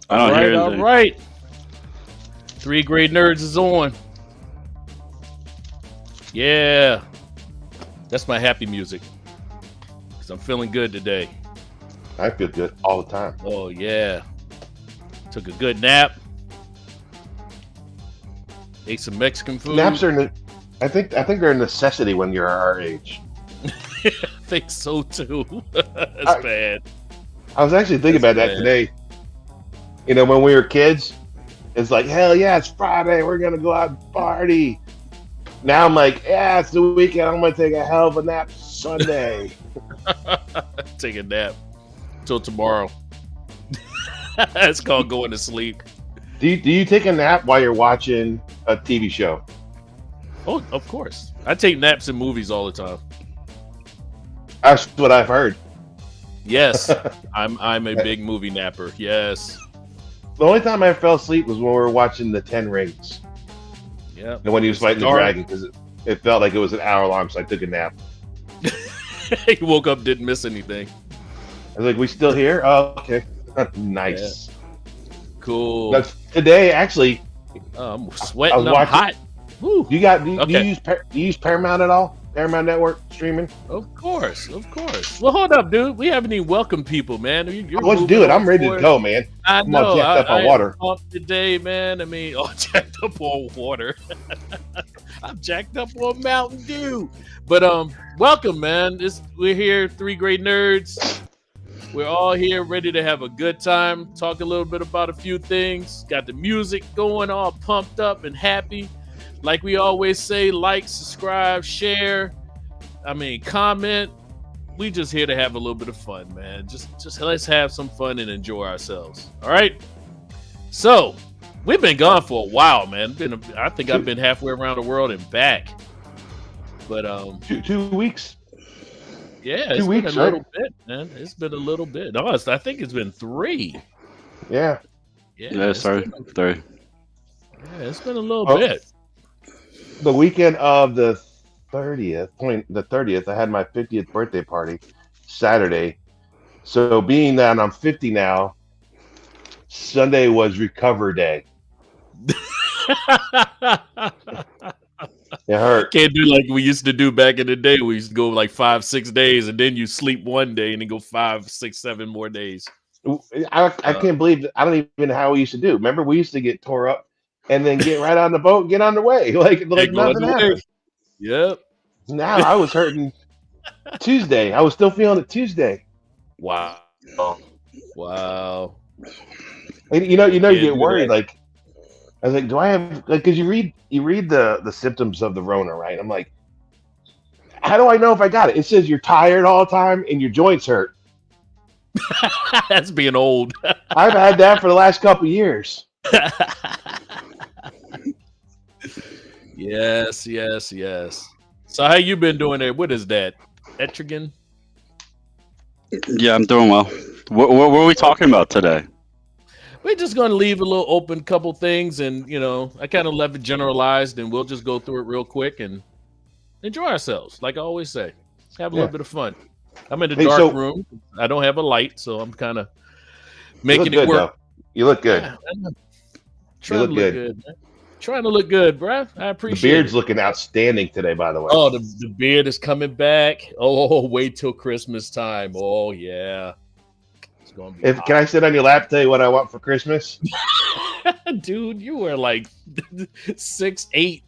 I don't hear All anything. right. Three Great Nerds is on. Yeah. That's my happy music. Because I'm feeling good today. I feel good all the time. Oh, yeah. Took a good nap. Ate some Mexican food. Naps are, I think they're a necessity when you're our age. I think so, too. That's bad. I was actually thinking about that today. You know, when we were kids, it's like, hell yeah, it's Friday. We're going to go out and party. Now I'm like, yeah, it's the weekend. I'm going to take a hell of a nap Sunday. Take a nap till tomorrow. It's called going to sleep. Do you take a nap while you're watching a TV show? Oh, of course. I take naps in movies all the time. That's what I've heard. Yes, I'm a big movie napper. Yes. The only time I fell asleep was when we were watching the 10 Rings. Yeah. And when he was fighting the dragon, because it felt like it was an hour long, so I took a nap. He woke up, didn't miss anything. I was like, we still here? Oh, okay. Nice. Yeah. Cool. That's, today, actually, I'm sweating. I'm hot. Woo. Do you use Paramount at all? Paramount Network streaming? Of course. Well, hold up, dude. We haven't even welcomed people, man. Let's do it. I'm ready to go, man. I I'm know. all jacked up on water. Today, man. I mean, all jacked up on water. I'm jacked up on Mountain Dew. But welcome, man. We're here, Three Great Nerds. We're all here ready to have a good time, talk a little bit about a few things. Got the music going, all pumped up and happy. Like we always say, like, subscribe, share. I mean, comment. We just here to have a little bit of fun, man. Just let's have some fun and enjoy ourselves. All right. So we've been gone for a while, man. I think I've been halfway around the world and back. But 2 weeks. Yeah, it's 2 weeks, been a little bit, man. It's been a little bit. No, I think it's been 3. Yeah. Yeah, sorry. 3. Yeah, it's been a little bit. The weekend of the 30th, I had my 50th birthday party Saturday. So being that I'm 50 now, Sunday was recover day. It hurt. Can't do like we used to do back in the day. We used to go like 5-6 days, and then you sleep one day, and then go 5, 6, 7 more days. I can't believe that. I don't even know how we used to do. Remember, we used to get tore up and then get right on the boat and get on the way. Like nothing happened. Yep. Now I was hurting Tuesday. I was still feeling it Tuesday. Wow. And you get worried. Like I was like, do I have because you read the symptoms of the Rona, right? I'm like, how do I know if I got it? It says you're tired all the time and your joints hurt. That's being old. I've had that for the last couple of years. Yes. So how you been doing there? What is that? Etrigan? Yeah, I'm doing well. What are we talking about today? We're just going to leave a little open couple things, and I kind of left it generalized, and we'll just go through it real quick and enjoy ourselves. Like I always say, have a little bit of fun. I'm in the dark room. I don't have a light, so I'm kind of making it work. Though. You look good. Yeah, trying to look good, man. Trying to look good, bruh. I appreciate the beard's it. looking outstanding today, by the way. Oh, the beard is coming back. Oh, wait till Christmas time. Oh, yeah. It's gonna be can I sit on your lap and tell you what I want for Christmas? Dude, you were like 6'8".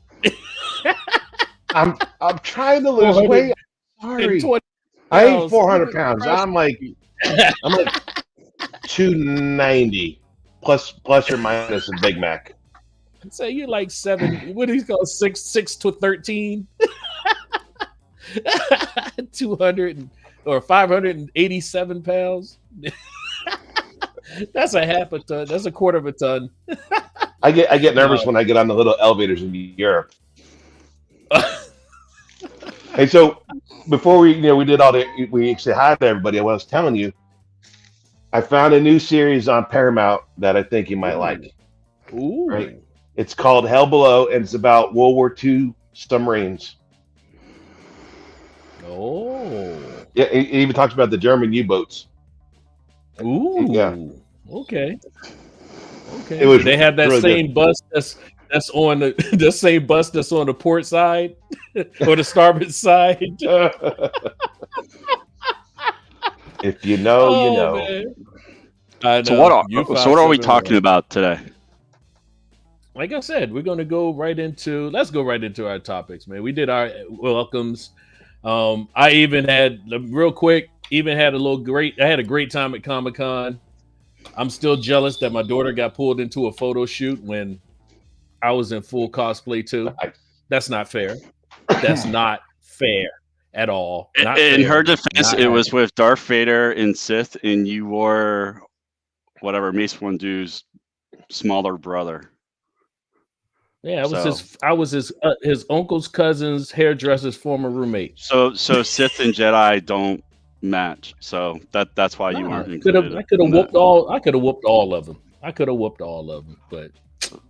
I'm trying to lose weight. Sorry. I ain't 400 pounds. I'm like 290 plus or minus a Big Mac. Say you're like 7. What do you call 6 to 13? 200 or 587 pounds. That's a half a ton. That's a quarter of a ton. I get nervous when I get on the little elevators in Europe. Hey, so before we did we said hi to everybody. I was telling you, I found a new series on Paramount that I think you might like. Ooh. Right? It's called Hell Below, and it's about World War II submarines. Oh. Yeah, it even talks about the German U-boats. Ooh. Yeah. Okay. Okay. It was They have that really good. same bus that's on the same bus that's on the port side or the starboard side. If you know, you Oh know. man. I So know. You what are we 571. talking about today? Like I said, we're gonna go right into let's go right into our topics, man. We did our welcomes. I even had real quick, even had I had a great time at Comic-Con. I'm still jealous that my daughter got pulled into a photo shoot when I was in full cosplay too. That's not fair. That's not fair at all. Not In her fair. defense, Not it was happening. with Darth Vader and Sith, and you wore whatever Mace Windu's smaller brother. Yeah, So I was his uncle's cousin's hairdresser's former roommate. so Sith and Jedi don't match. So that's why you Nah, weren't included I could have in that. whooped all I could have whooped all of them. I could have whooped all of them, but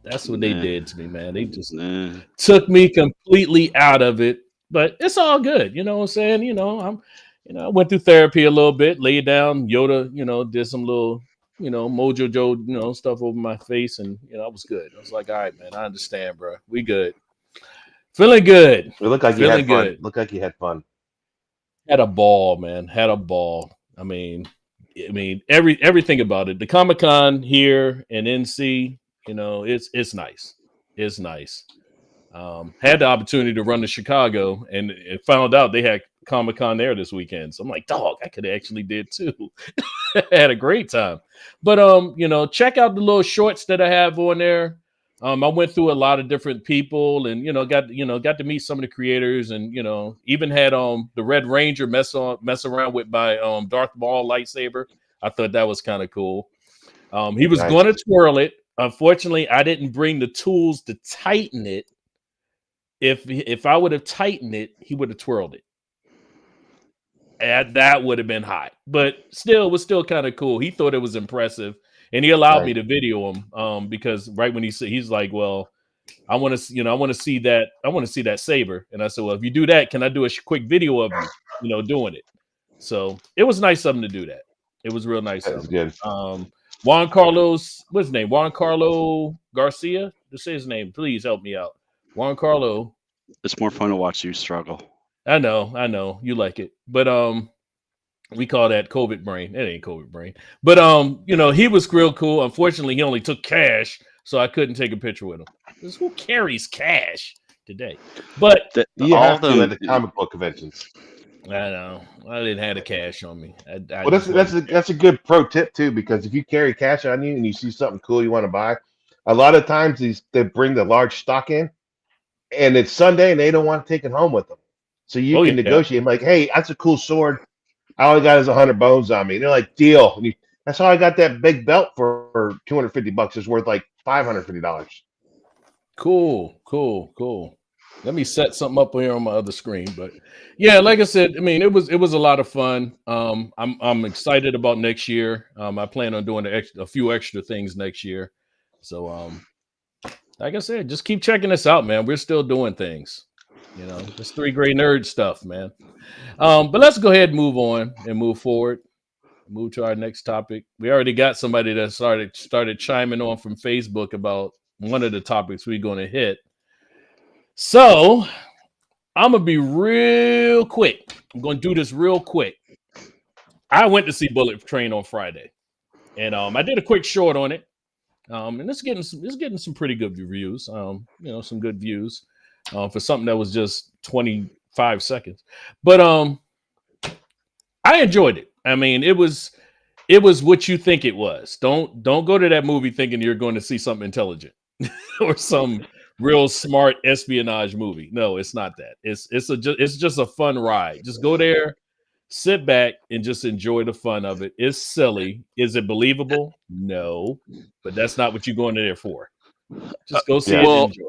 that's what they Nah, did to me, man. They just nah. took me completely out of it. But it's all good. You know what I'm saying? I went through therapy a little bit, laid down, Yoda, did some little, Mojo Joe, stuff over my face, and I was good. I was like, all right, man, I understand, bro. We good. Feeling good. It looked like you Feeling had fun. good. Looked like you had fun. Had a ball, man. Had a ball. I mean, everything about it. The Comic-Con here in NC, it's nice. It's nice. Had the opportunity to run to Chicago and found out they had Comic-Con there this weekend. So I'm like, dog, I could have actually did too. Had a great time. But check out the little shorts that I have on there. I went through a lot of different people and got to meet some of the creators and even had the Red Ranger mess around with my Darth Maul lightsaber. I thought that was kind of cool. He was Nice. going to twirl it. Unfortunately, I didn't bring the tools to tighten it. If I would have tightened it, he would have twirled it. And that would have been hot. But still, it was still kind of cool. He thought it was impressive. And he allowed me to video him because right when he's like, well, I want to see that saber. And I said, well, if you do that, can I do a quick video of you, doing it? So it was nice of him to do that. It was real nice. That was good. Juan Carlos, what's his name? Juan Carlo Garcia. Just say his name. Please help me out. Juan Carlo. It's more fun to watch you struggle. I know. You like it. But we call that COVID brain. It ain't COVID brain. But he was real cool. Unfortunately, he only took cash, so I couldn't take a picture with him. Because who carries cash today? But You all have of to them. at the comic book conventions. I know. I didn't have the cash on me. Well, that's a good pro tip too, because if you carry cash on you and you see something cool you want to buy, a lot of times they bring the large stock in, and it's Sunday and they don't want to take it home with them. So you can negotiate. I'm like, hey, that's a cool sword. All I got is 100 bones on me. And they're like, deal. And that's how I got that big belt for $250. It's worth like $550. Cool. Let me set something up here on my other screen. But yeah, like I said, it was a lot of fun. I'm excited about next year. I plan on doing a few extra things next year. So like I said, just keep checking us out, man. We're still doing things. It's 3 Gray Nerd stuff, man. But let's go ahead and move on and move forward. Move to our next topic. We already got somebody that started chiming on from Facebook about one of the topics we're going to hit. So I'm gonna be real quick. I'm gonna do this real quick. I went to see Bullet Train on Friday, and I did a quick short on it. And it's getting some pretty good reviews. Some good views for something that was just 25 seconds. But I enjoyed it. It was what you think it was. Don't go to that movie thinking you're going to see something intelligent or some real smart espionage movie. No, it's not that. It's just a fun ride. Just go there, sit back, and just enjoy the fun of it. It's silly. Is it believable? No, but that's not what you're going there for. Just go see it and enjoy.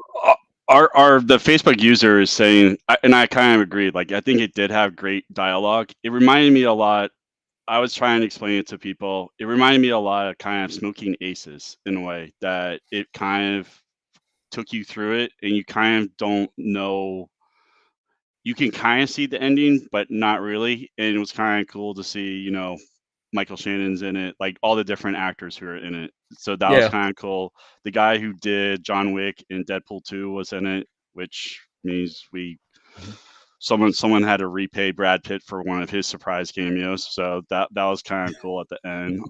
The Facebook user is saying, and I kind of agree. Like, I think it did have great dialogue. It reminded me a lot. I was trying to explain it to people. It reminded me a lot of kind of Smoking Aces in a way that it kind of took you through it, and you kind of don't know. You can kind of see the ending, but not really. And it was kind of cool to see, Michael Shannon's in it, like all the different actors who are in it. So that was Yeah. kind of cool. The guy who did John Wick in Deadpool 2 was in it, which means someone had to repay Brad Pitt for one of his surprise cameos. So that was kind of cool at the end.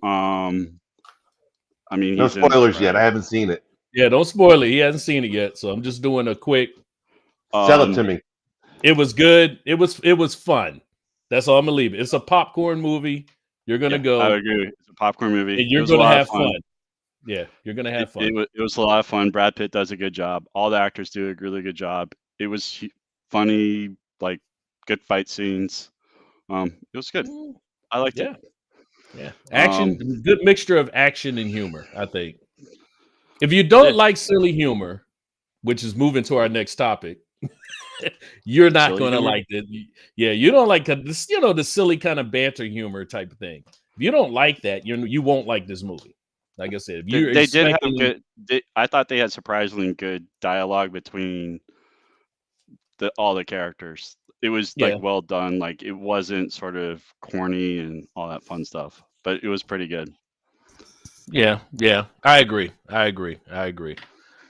I mean, No he's in it spoilers yet. I forever. haven't seen it. Yeah, don't spoil it. He hasn't seen it yet, so I'm just doing a quick. Sell it to Um, me. It was good. It was fun. That's all I'm gonna leave it. It's a popcorn movie. You're gonna yeah, I go agree. It's a popcorn movie. and It you're was a gonna lot of have fun. fun. Yeah, you're gonna have fun. It was a lot of fun. Brad Pitt does a good job. All the actors do a really good job. It was funny, like good fight scenes. It was good. Mm, I liked it. Yeah, yeah. Action, good mixture of action and humor. I think. If you don't Yeah, like silly humor, which is moving to our next topic, you're not silly gonna humor. like it. Yeah, you don't like this. The silly kind of banter humor type of thing. If you don't like that, you won't like this movie. Like I said, if you're They did have expecting, good. I thought they had surprisingly good dialogue between all the characters. It was yeah, like well done. Like it wasn't sort of corny and all that fun stuff, but it was pretty good. yeah, I agree.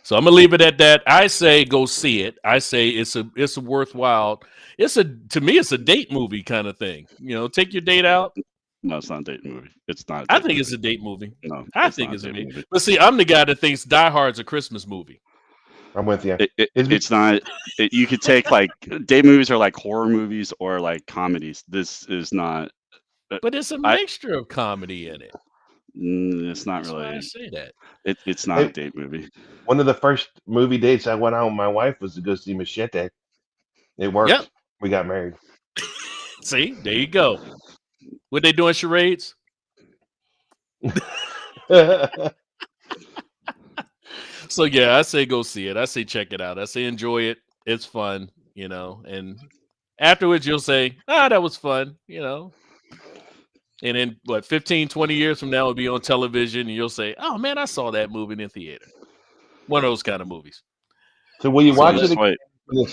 So I'm gonna leave it at that. I say go see it. I say it's a worthwhile. To me it's a date movie kind of thing. Take your date out. No, it's not a date movie. It's not a I date think it's movie. a date movie. No, I it's think not a it's a date date. movie. But see, I'm the guy that thinks Die Hard's a Christmas movie. I'm with you. It's not. You could take like date movies are like horror movies or like comedies. This is not. But it's a I. mixture of comedy in it. It's not That's why I really. say that. It's not a Hey, date movie. one of the first movie dates I went on with my wife was to go see Machete. It worked. Yep. We got married. See, there you go. What they doing charades? So yeah, I say go see it. I say check it out. I say enjoy it. It's fun, and afterwards you'll say, that was fun, And then 15, 20 years from now it'll be on television and you'll say, oh man, I saw that movie in the theater. One of those kind of movies. So will you So watch this it way,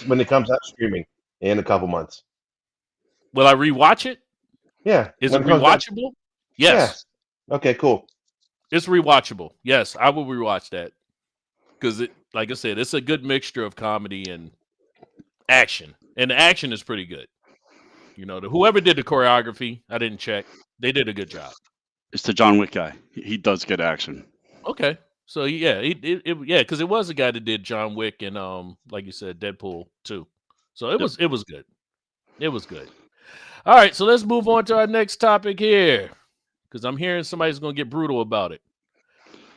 when it comes out streaming in a couple months? Will I rewatch it? Yeah. Is when it it comes out. rewatchable? Yes. Yeah. Okay, cool. It's rewatchable. Yes, I will rewatch that. Because like I said, it's a good mixture of comedy and action. And the action is pretty good. Whoever did the choreography, I didn't check. They did a good job. it's the John Wick guy. He does good action. Okay. So yeah, because it was a guy that did John Wick and like you said, Deadpool 2. So it was good. It was good. All right, so let's move on to our next topic here. Because I'm hearing somebody's gonna get brutal about it.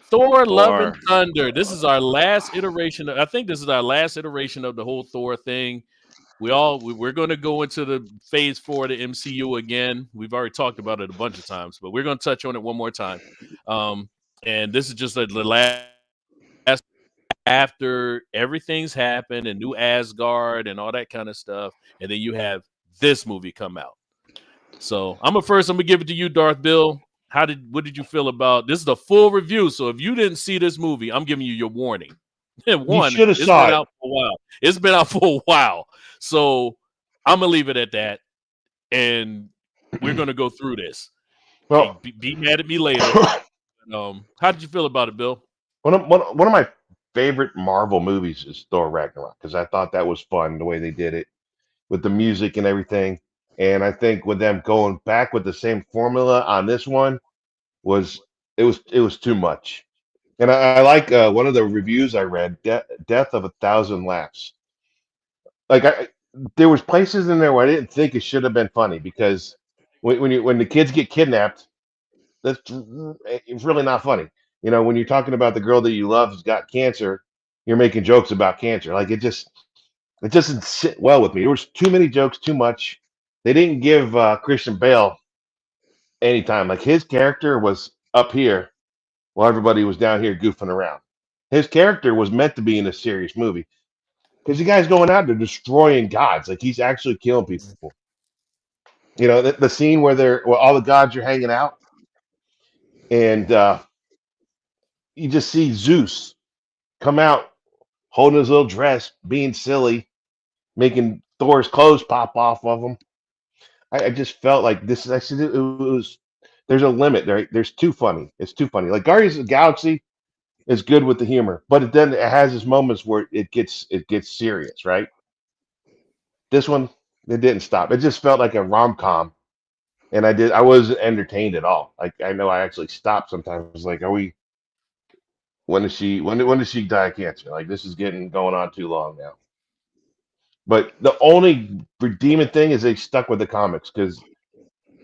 Thor, Love and Thunder. This is our last iteration. I think this is our last iteration of the whole Thor thing. We're going to go into the phase 4 of the MCU again. We've already talked about it a bunch of times, but we're going to touch on it one more time. And this is just the last after everything's happened and new Asgard and all that kind of stuff, and then you have this movie come out. So I'm gonna give it to you, Darth Bill. What did you feel about this? Is a full review, so if you didn't see this movie, I'm giving you your warning. One, should have it's saw been it. out for a while. It's been out for a while, so I'm gonna leave it at that, and we're gonna go through this. Well, Be mad at me later. How did you feel about it, Bill? one of my favorite Marvel movies is Thor Ragnarok because I thought that was fun the way they did it with the music and everything. And I think with them going back with the same formula on this one was too much. And I like one of the reviews I read, Death of a Thousand Laughs. Like there was places in there where I didn't think it should have been funny because when the kids get kidnapped, it's really not funny. When you're talking about the girl that you love who's got cancer, you're making jokes about cancer. Like it doesn't sit well with me. There was too many jokes, too much. They didn't give Christian Bale any time. Like his character was up here while everybody was down here goofing around. His character was meant to be in a serious movie because the guy's going out there destroying gods. Like he's actually killing people. The scene where all the gods are hanging out, and you just see Zeus come out holding his little dress, being silly, making Thor's clothes pop off of him. I just felt like this. I said it was there's a limit. There's too funny. It's too funny. Like Guardians of the Galaxy is good with the humor, but then it has its moments where it gets serious, right? This one, it didn't stop. It just felt like a rom com, and I wasn't entertained at all. Like I know I actually stopped sometimes. Like, are we? When does she die of cancer? Like this is getting going on too long now. But the only redeeming thing is they stuck with the comics because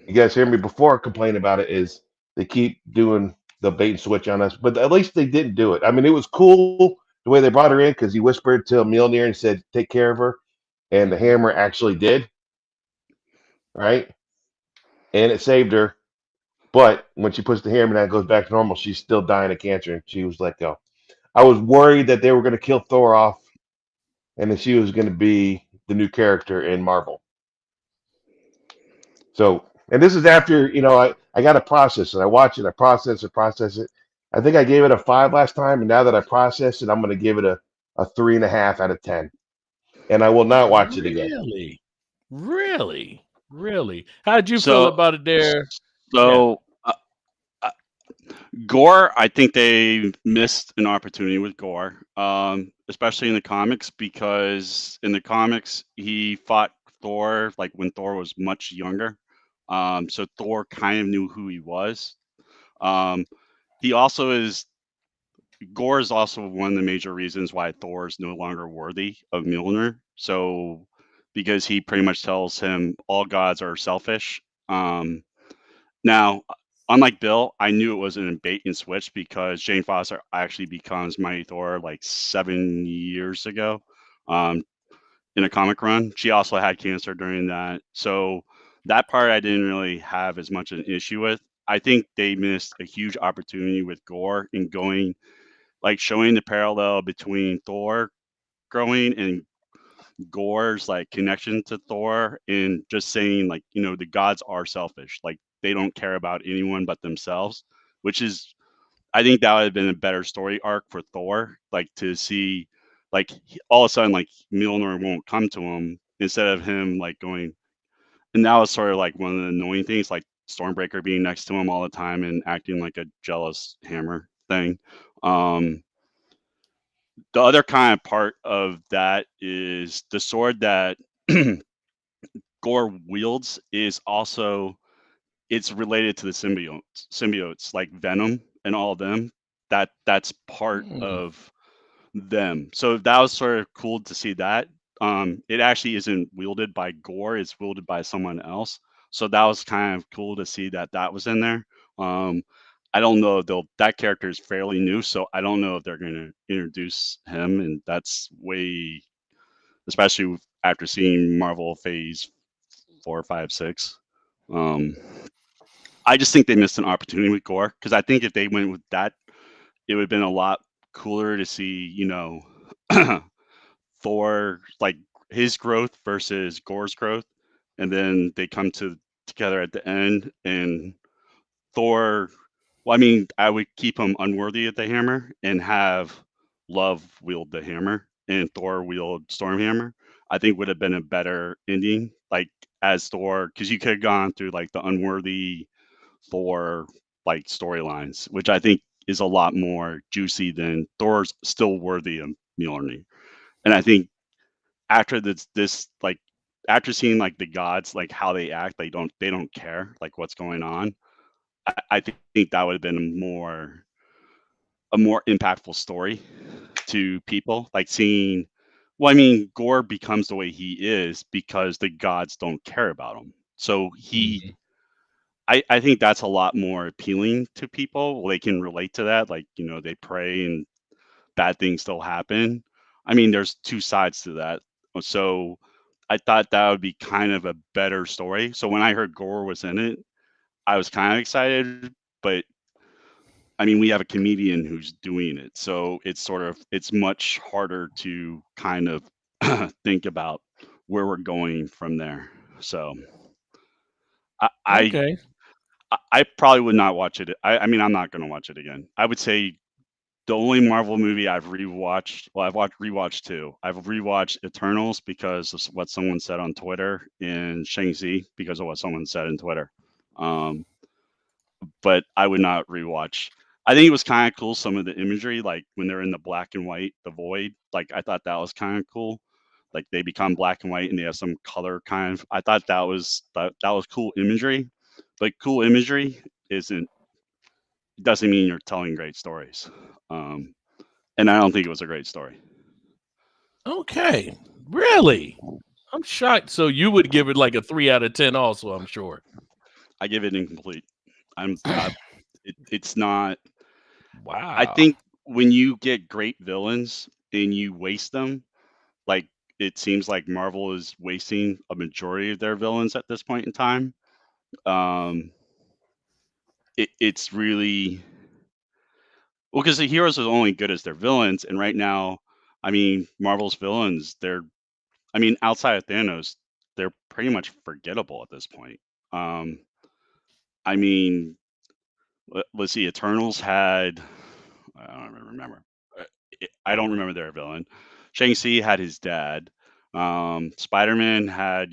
you guys hear me before complain about it is they keep doing the bait and switch on us, but at least they didn't do it. I mean, it was cool the way they brought her in because he whispered to Mjolnir and said, "Take care of her," and the Mhm. hammer actually did, right? And it saved her. But when she puts the hammer down, it goes back to normal. She's still dying of cancer, and she was let go. I was worried that they were going to kill Thor off, and that she was going to be the new character in Marvel. So, and this is after, I got to process it. I watch it, I process it. I think I gave it a 5 last time, and now that I processed it, I'm going to give it a 3.5 out of 10. And I will not watch it again. Really? Really? Really? How did you feel So, about it there, Cap? so uh, Gore, I think they missed an opportunity with Gore, especially in the comics, because in the comics he fought Thor like when Thor was much younger. So Thor kind of knew who he was. Um, he also is Gore is also one of the major reasons why Thor is no longer worthy of Mjolnir. So because he pretty much tells him all gods are selfish. Um, Now, unlike Bill, I knew it wasn't a bait and switch because Jane Foster actually becomes Mighty Thor like 7 years ago, um, in a comic run. She also had cancer during that, so that part I didn't really have as much an issue with. I think they missed a huge opportunity with Gore in going like showing the parallel between Thor growing and Gore's like connection to Thor and just saying like, the gods are selfish. Like they don't care about anyone but themselves, which is I think that would have been a better story arc for Thor, like to see like all of a sudden like Mjolnir won't come to him instead of him like going and that was sort of like one of the annoying things, like Stormbreaker being next to him all the time and acting like a jealous hammer thing. Um the other kind of part of that is the sword that Gore wields is also it's related to the symbiotes like Venom and all of them. That's part Hmm. of them. So that was sort of cool to see that. It actually isn't wielded by Gore; it's wielded by someone else. So that was kind of cool to see that that was in there. Um, I don't know if they'll that character is fairly new, so I don't know if they're going to introduce him, and that's way, especially after seeing Marvel Phase 4, 5, 6. Um, I just think they missed an opportunity with Gore because I think if they went with that, it would have been a lot cooler to see, Thor like his growth versus Gore's growth, and then they come together at the end, and Thor. Well, I mean, I would keep him unworthy of the hammer and have Love wield the hammer and Thor wield Stormhammer. I think would have been a better ending, like as Thor, because you could have gone through like the unworthy Thor like storylines, which I think is a lot more juicy than Thor's still worthy of Mjolnir. And I think after this like after seeing like the gods like how they act, they don't care like what's going on. I think that would have been a more impactful story to people, like seeing. Well, I mean, Gore becomes the way he is because the gods don't care about him. So Mhm. I think that's a lot more appealing to people. They can relate to that. Like, they pray and bad things still happen. I mean, there's two sides to that. So I thought that would be kind of a better story. So when I heard Gore was in it, I was kind of excited, but I mean, we have a comedian who's doing it. So it's much harder to kind of think about where we're going from there. So I, I Okay. I probably would not watch it. I mean, I'm not going to watch it again. I would say the only Marvel movie I've rewatched, well, I've rewatched two. I've rewatched Eternals because of what someone said on Twitter, and Shang-Chi because of what someone said on Twitter. Um, but I would not rewatch. I think it was kind of cool some of the imagery, like when they're in the black and white, the void. Like I thought that was kind of cool. Like they become black and white and they have some color kind of. I thought that was cool imagery, but cool imagery isn't doesn't mean you're telling great stories. Um, and I don't think it was a great story. Okay, really? I'm shocked. So you would give it like a 3 out of 10, also. I'm sure. I give it incomplete. It's not. I Wow. think when you get great villains and you waste them, like it seems like Marvel is wasting a majority of their villains at this point in time. Um, it's really well because the heroes are only good as their villains, and right now, I mean, Marvel's villains, I mean, outside of Thanos, they're pretty much forgettable at this point. Um, I mean, let's see, Eternals had, I don't even remember. Uh, I don't remember their villain. Shang-Chi had his dad. Spider-Man had,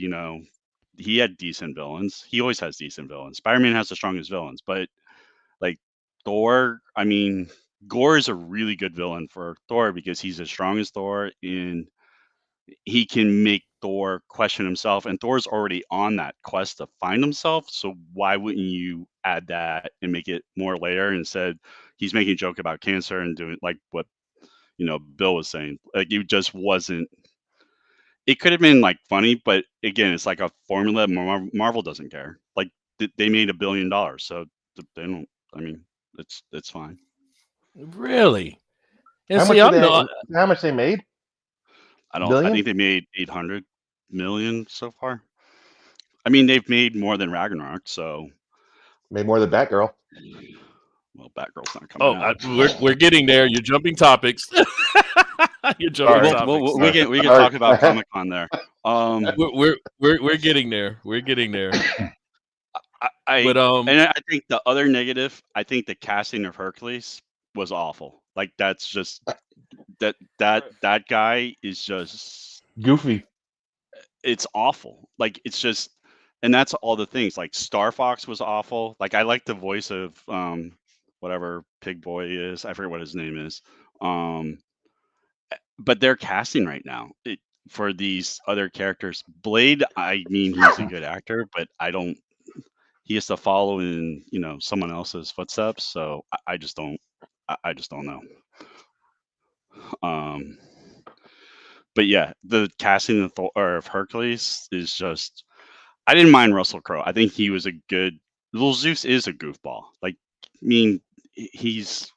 he had decent villains. He always has decent villains. Spider-Man has the strongest villains, but like Thor, I mean, Gore is a really good villain for Thor because he's as strong as Thor and he can make Thor question himself. And Thor's already on that quest to find himself. So why wouldn't you add that and make it more later instead? He's making a joke about cancer and doing like what Bill was saying. Like it just wasn't. It could have been like funny, but again, it's like a formula. Marvel doesn't care. Like they made $1 billion, so they don't. I mean, it's fine. Really? And How see, much did I'm they? not. How much they made? I don't. I Billion? think they made 800 million so far. I mean, they've made more than Ragnarok, so Made more than Batgirl. well, Batgirl's not coming Oh, out. we're getting there. You're jumping topics. You're jumping Sorry. topics. We can Sorry. talk about Comic Con there. We're getting there. We're getting there. I But and I think the other negative, I think the casting of Hercules was awful. Like that's just that guy is just Goofy. it's awful. Like it's just and that's all the things. Like Star Fox was awful. Like I like the voice of whatever Pig Boy is. I forget what his name is. Um but they're casting right now for these other characters. Blade, I mean, he's a good actor, but I don't. He has to follow in someone else's footsteps, so I just don't. I just don't know. Um, but yeah, the casting of of Hercules is just. I didn't mind Russell Crowe. I think he was a good. Little Zeus is a goofball. Like, I mean, he's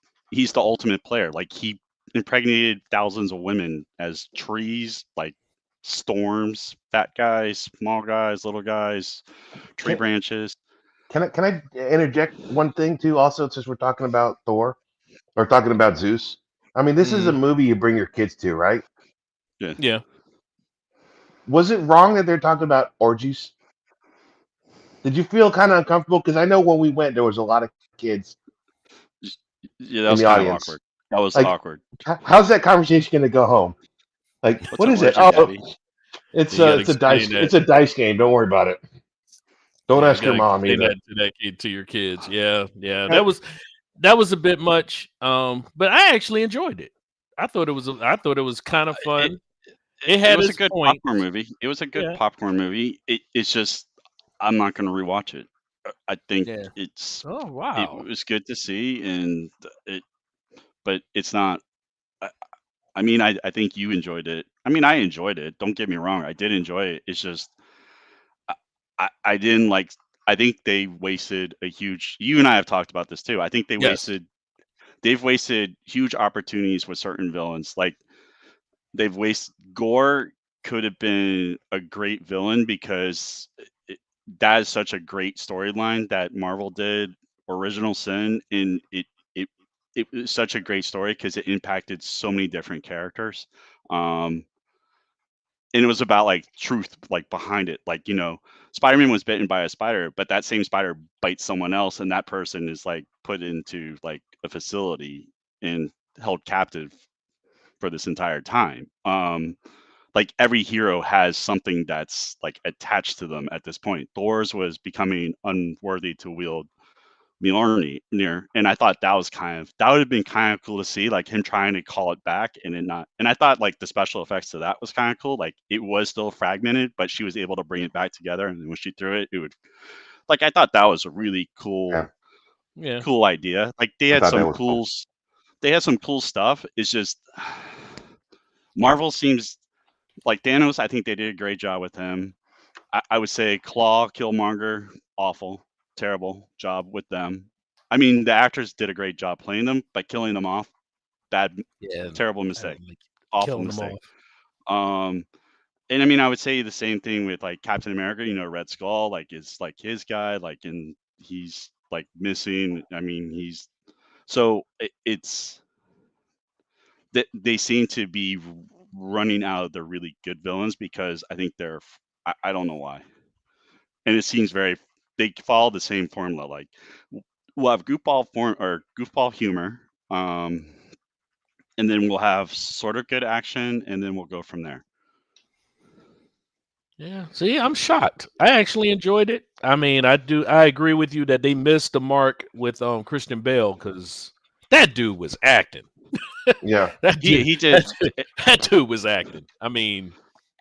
the ultimate player. Like he impregnated thousands of women as trees, like storms, fat guys, small guys, little guys, tree Can, branches. can I interject one thing too? Also, since we're talking about Thor or talking about Zeus, I mean, this is a mm, movie you bring your kids to, right? Yeah. yeah. Was it wrong that they're talking about orgies? Did you feel kind of uncomfortable? Because I know when we went, there was a lot of kids Yeah, that in was the kind of audience. awkward. That was Like, awkward. how's that conversation going to go home? Like, What's what an is it? orgy, Oh, Daddy? it's You got to it's a explain dice that. it's a dice game. Don't worry about it. Don't Yeah, you ask got your to mom explain either. that to that kid, to your kids. Yeah, yeah. Uh, That was a bit much. But I actually enjoyed it. I thought it was kind of It, fun. It it had was a its good point. popcorn movie. It was a good Yeah, popcorn movie. It's just I'm not going to rewatch it. I think yeah. Oh it wow. was good to see, and but it's not. I, I mean, I think you enjoyed it. I mean, I enjoyed it. Don't get me wrong. I did enjoy it. It's just I, I didn't like. I think they wasted a huge. You and I have talked about this too. I think Yes. they've wasted huge opportunities with certain villains. Like they've wasted Gore could have been a great villain because that is such a great storyline that Marvel did Original Sin, and it it was such a great story because it impacted so many different characters. Um, and it was about like truth like behind it. Like, Spider-Man was bitten by a spider, but that same spider bites someone else and that person is like put into like a facility and held captive for this entire time. Like every hero has something that's like attached to them at this point. Thor's was becoming unworthy to wield Mjolnir, and I thought that would have been kind of cool to see, like him trying to call it back and it not. And I thought like the special effects to that was kind of cool. Like it was still fragmented, but she was able to bring it back together, and then when she threw it, it would like I thought that was a really Yeah, Yeah. cool idea. Like I thought that was cool. they had some cool stuff. It's just Marvel seems like Thanos. I think they did a great job with him. I would say Claw, Killmonger, awful, terrible job with them. I mean, the actors did a great job playing them, but killing them off, bad, Yeah. terrible I mistake, don't like awful killing them mistake. off. Um, and I mean, I would say the same thing with like Captain America. Red Skull, like is like his guy, like and he's like missing. I mean, he's so it's that they seem to be running out of the really good villains because I think I don't know why, and it seems very they follow the same formula. Like we'll have goofball form or goofball humor, and then we'll have sort of good action, and then we'll go from there. Yeah. See, I'm shocked. I actually enjoyed it. I mean, I agree with you that they missed the mark with Christian Bale because that dude was acting. Yeah, That He dude, he did. that dude was acting. I mean,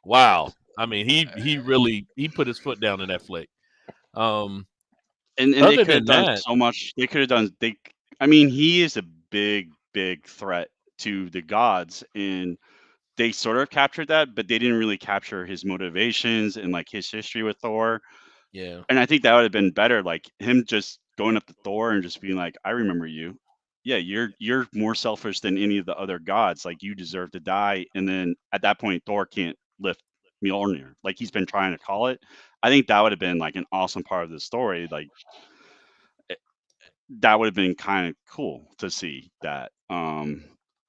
wow. I mean, he really he put his foot down in that flick. Um, And they other could have than done that, so much. They could have done. I mean, he is a big threat to the gods, and they sort of captured that, but they didn't really capture his motivations and like his history with Thor. yeah, And I think that would have been better, like him just going up to Thor and just being like, "I remember you. Yeah, you're more selfish than any of the other gods. Like you deserve to die." And then at that point, Thor can't lift Mjolnir, like he's been trying to call it. I think that would have been like an awesome part of the story. Like eh, that would have been kind of cool to see that.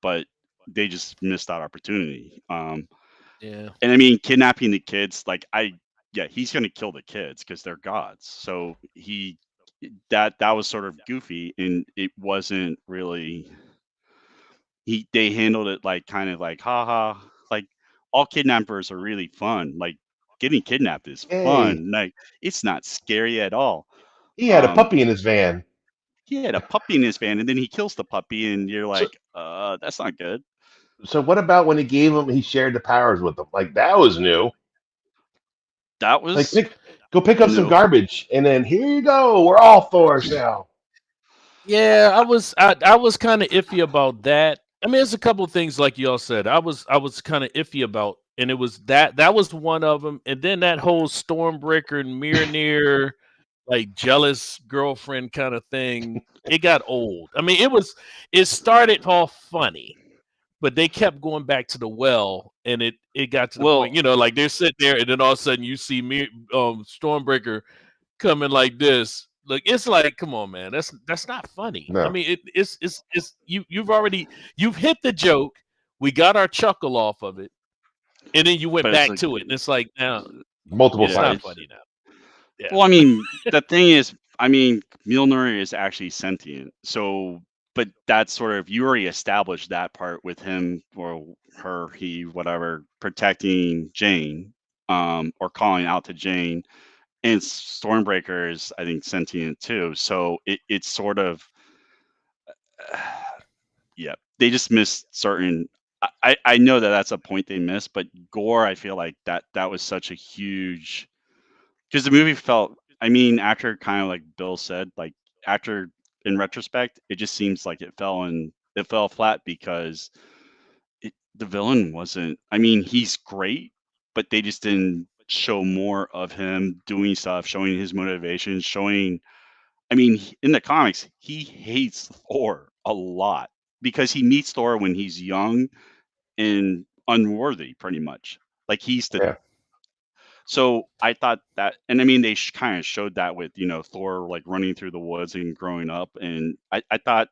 But they just missed that opportunity. yeah, And I mean, kidnapping the kids, like yeah, he's gonna kill the kids because they're gods. So that was sort of goofy, and it wasn't really. They handled it like kind of like haha, like all kidnappers are really fun. Like getting kidnapped is hey, fun. Like it's not scary at all. he had a Um, puppy in his van. he had a puppy in his van, and then he kills the puppy, and you're So, like, that's not good. so what about when he gave him? He shared the powers with him. Like that was new. That Like was go pick up some new. garbage, and then here you go. We're all Thors now. yeah. I was kind of iffy about that. I mean, there's a couple of things like y'all said. I was kind of iffy about, and it was that was one of them. And then that whole Stormbreaker and Mjolnir, like jealous girlfriend kind of thing. It got old. I mean, it started off funny, but they kept going back to the well, and it got to the point, Well, like they're sitting there, and then all of a sudden you see me, Stormbreaker coming like this. Like it's like, come on, man, that's not funny. I No, mean, it's you've hit the joke. We got our chuckle off of it, and then you went but it's back like, to it, and it's like now multiple it's yeah, not times. funny now. Yeah, well, I mean, the thing is, I mean, Mjolnir is actually sentient. So, but that's sort of you already established that part with him or her, he, whatever, protecting Jane, or calling out to Jane. And Stormbreaker is, I think, sentient too. So it's sort of, yeah, they just missed certain. I know that that's a point they missed, but Gore, I feel like that was such a huge because the movie felt. I mean, after kind of like Bill said, like after in retrospect, it just seems like it fell flat because the villain wasn't. I mean, he's great, but they just didn't show more of him doing stuff, showing his motivations, showing. I mean, in the comics, he hates Thor a lot because he meets Thor when he's young and unworthy, pretty much. Like he's the Yeah, so I thought that, and I mean, they kind of showed that with Thor like running through the woods and growing up, and I thought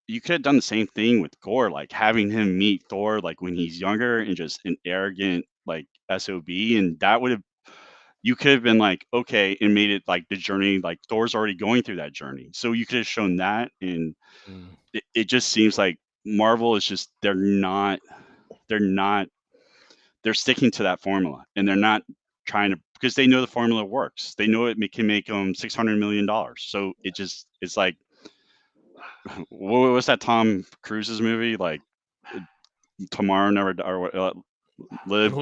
you could have done the same thing with Gore, like having him meet Thor like when he's younger and just an arrogant like sob, and that would have you could have been like okay and made it like the journey like Thor's already going through that journey, so you could have shown that, and mm, it just seems like Marvel is just they're not they're sticking to that formula and they're not trying to because they know the formula works. They know it can make them $600 million. So it's like, what was that Tom Cruise's movie? Like, Tomorrow Never or Live,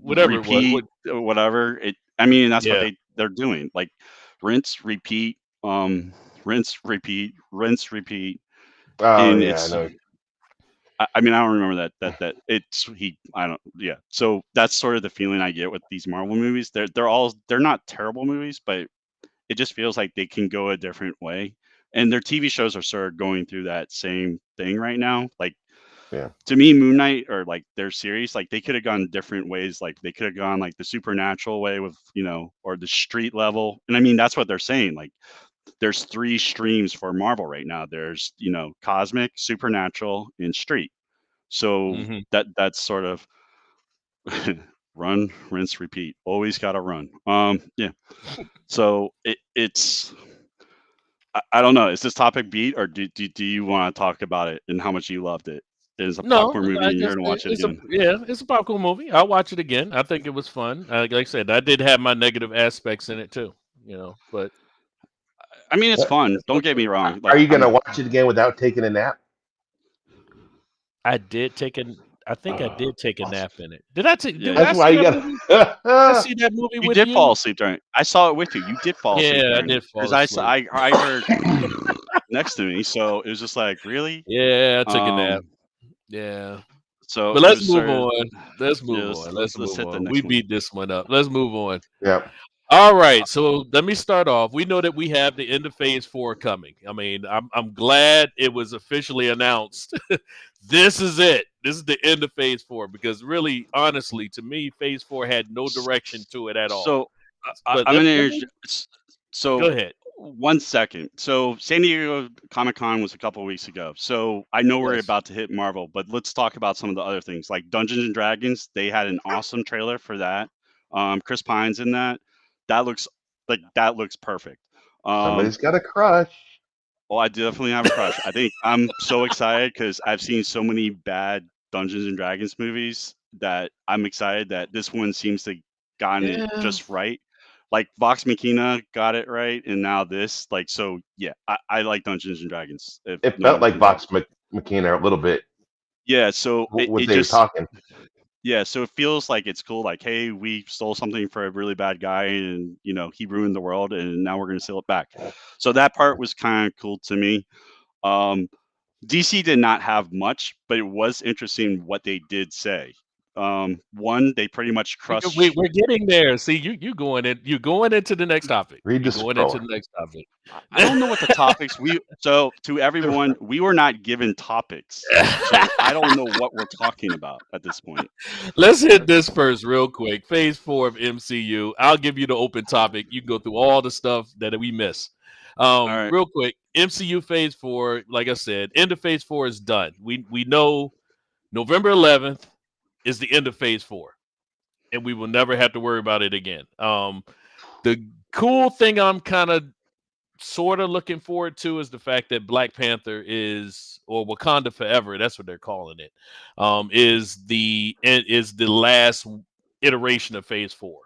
Whatever it was. Repeat, whatever. I mean, that's what Yeah. they're doing. Like, rinse, repeat, rinse, repeat, rinse, repeat. Oh And yeah, I know. I mean, I don't remember that I don't, yeah. So that's sort of the feeling I get with these Marvel movies. They're not terrible movies, but it just feels like they can go a different way. And their TV shows are sort of going through that same thing right now. Like, Yeah. to me, Moon Knight, or like their series, like they could have gone different ways. Like they could have gone like the supernatural way with, or the street level. And I mean, that's what they're saying. Like, there's 3 streams for Marvel right now. There's, cosmic, supernatural, and street. So Mm-hmm. that's sort of run, rinse, repeat. Always got to run. Yeah. So it's I don't know. Is this topic beat, or do you want to talk about it and how much you loved it? It is a No, popcorn movie, I and you're just gonna watch it again. it's a popcorn movie. I'll watch it again. I think it was fun. Like I said, I did have my negative aspects in it too. But I mean, it's fun. Don't get me wrong. Are Like, you gonna watch it again without taking a nap? I did take I think I did take a nap in it. Did I take? Yeah. Did I That's why see you that got. movie? Did I see that movie you with did you? fall asleep during it. I saw it with you. You did fall asleep. Yeah, I during did fall because asleep. I heard next to me, so it was just like, really. Yeah, I took a nap. Um. Yeah. So But it let's was move sort of, on. Let's yeah. move on. Let's Let's move hit the on. We next one. beat this one up. Let's move on. Yeah. All right, so let me start off. We know that we have the end of Phase 4 coming. I mean, I'm glad it was officially announced. This is it. This is the end of Phase 4 because really, honestly, to me, Phase 4 had no direction to it at all. So But I'm let gonna me go so ahead. 1 second. So San Diego Comic-Con was a couple of weeks ago. So I know we're Yes. about to hit Marvel, but let's talk about some of the other things. Like Dungeons and Dragons, they had an awesome trailer for that. Chris Pine's in that. That looks perfect. Somebody's got a crush. Well, I definitely have a crush. I think I'm so excited because I've seen so many bad Dungeons and Dragons movies that I'm excited that this one seems to gotten it Yeah. just right. Like Vox Machina got it right, and now this, like, so yeah, I like Dungeons and Dragons. If It no felt one like can tell. Vox Machina a little bit. Yeah, so What it they were just talking. yeah, so it feels like it's cool. Like, hey, we stole something for a really bad guy, and he ruined the world, and now we're gonna steal it back. So that part was kind of cool to me. Um, DC did not have much, but it was interesting what they did say. One, they pretty much crushed. We're getting there. See, you going into the next topic. Read the You're going into scroll. the next topic. I don't know what the topics so to everyone, we were not given topics. So I don't know what we're talking about at this point. Let's hit this first real quick. Phase 4 of MCU. I'll give you the open topic. You can go through all the stuff that we miss. right. Real quick, MCU Phase 4, like I said, end of Phase 4 is done. We know November 11th is the end of Phase 4. And we will never have to worry about it again. The cool thing I'm kind of sort of looking forward to is the fact that Black Panther or Wakanda Forever, that's what they're calling it, is the last iteration of Phase 4.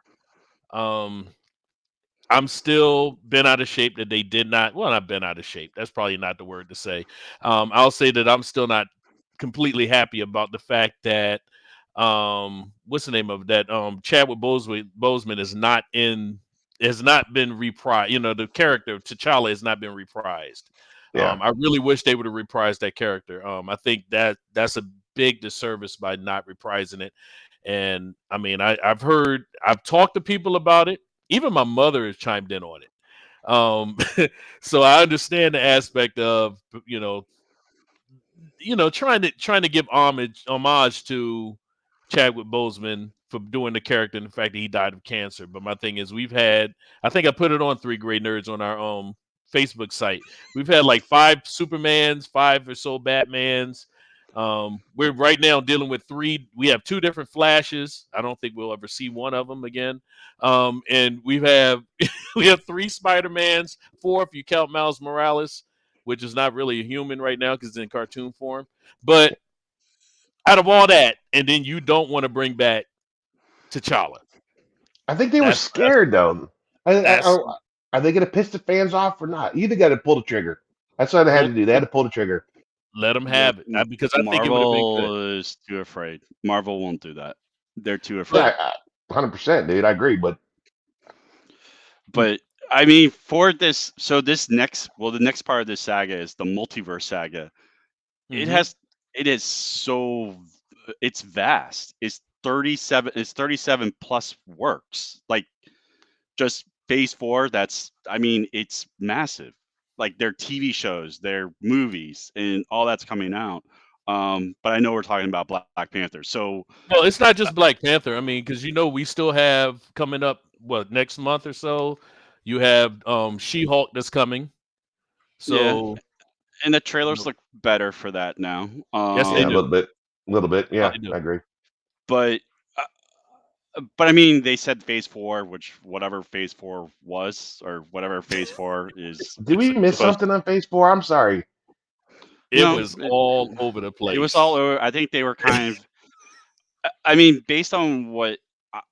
I'm still bent out of shape that they did not. Well, not bent out of shape. That's probably not the word to say. I'll say that I'm still not completely happy about the fact that what's the name of that? Chadwick Boseman has not been reprised. The character T'Challa has not been reprised. Yeah. I really wish they would have reprised that character. I think that's a big disservice by not reprising it. And I mean, I've talked to people about it. Even my mother has chimed in on it. So I understand the aspect of trying to give homage to Chadwick Boseman for doing the character and the fact that he died of cancer. But my thing is, I think I put it on Three Grey Nerds on our Facebook site. We've had like 5 Supermans, 5 or so Batmans. We're right now dealing with 3. We have 2 different Flashes. I don't think we'll ever see one of them again. And we have 3 Spider-Mans, 4 if you count Miles Morales, which is not really a human right now because it's in cartoon form. But out of all that, and then you don't want to bring back T'Challa. I think they were That's scared though. that's Are they going to piss the fans off or not? You either got to pull the trigger. That's what they had pull to do. They had to pull the trigger. let them The have it because I think it would have been good. Marvel is too afraid. Marvel won't do that. They're too But afraid. Yeah, 100%, dude. I agree, but But I mean, for this, so this next, well, the next part of this saga is the multiverse saga. It mhm. has, it is so, it's vast. It's 37. It's 37 plus works. Like just Phase 4. That's, I mean, it's massive. Like their TV shows, their movies, and all that's coming out. But I know we're talking about Black Panther. So Well, it's not just Black Panther. I mean, because we still have coming up next month or so. You have She-Hulk that's coming. yeah, So and the you trailers know, look better for that now. yes, they yeah, a do. little bit. A little bit. Yeah, They do. I agree. But I mean, they said Phase 4, which whatever Phase 4 was, or whatever Phase 4 is Did we miss supposed. something on Phase 4? I'm sorry. It No, was all over the it was all place. over. I think they were kind of. I mean, based on what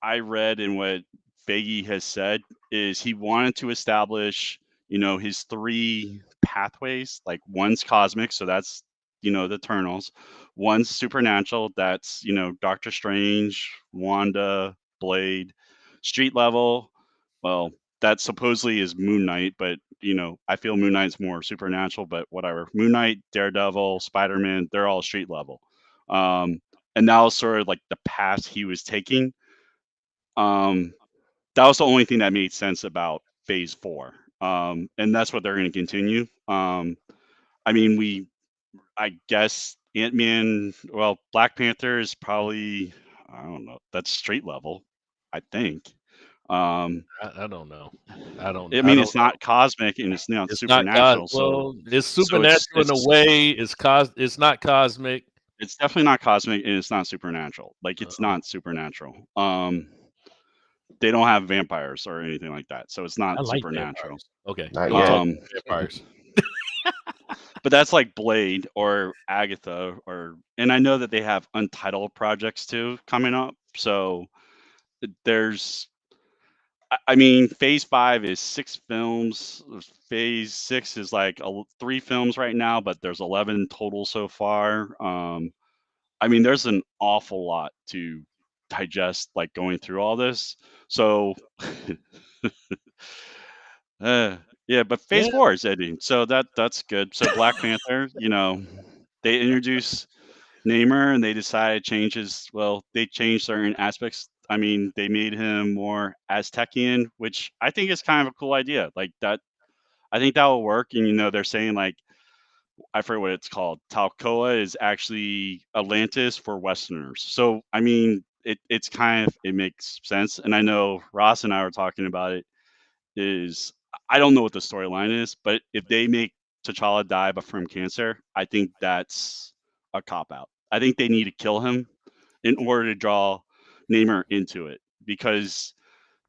I read and what Feige has said, is he wanted to establish, his three pathways. Like one's cosmic, so that's the Eternals. One's supernatural, that's Doctor Strange, Wanda, Blade. Street level, well, that supposedly is Moon Knight, but I feel Moon Knight's more supernatural, but whatever. Moon Knight, Daredevil, Spider Man, they're all street level. Um, and that was sort of like the path he was taking. Um, that was the only thing that made sense about Phase 4, and that's what they're going to continue. I mean, I guess Ant Man, well, Black Panther is probably, I don't know, that's street level, I think. Um, I don't know. I don't. I I mean, don't it's know. not cosmic and it's not It's not cos. supernatural, so Well, it's so it's supernatural in a it's way. It's not cosmic. it's definitely not cosmic and it's not supernatural. Like it's Uh, not supernatural. They don't have vampires or anything like that, so it's I not like supernatural. vampires. Okay, Not don't talk yet. Um, vampires. but that's like Blade or Agatha, or and I know that they have untitled projects too coming up. So there's, I mean, Phase 5 is 6 films. Phase 6 is like 3 films right now, but there's 11 total so far. I mean, there's an awful lot to digest, like going through all this. So, yeah, but Phase Yeah, 4 is ending, so that's good. So Black Panther, they introduce Namor and they decided to change his. Well, they changed certain aspects. I mean, they made him more Aztecian, which I think is kind of a cool idea. Like that, I think that will work. And they're saying like, I forget what it's called. Talcoa is actually Atlantis for Westerners. So I mean, it's kind of, it makes sense. And I know Ross and I were talking about it. Is, I don't know what the storyline is, but if they make T'Challa die but from cancer, I think that's a cop out. I think they need to kill him in order to draw Namor into it, because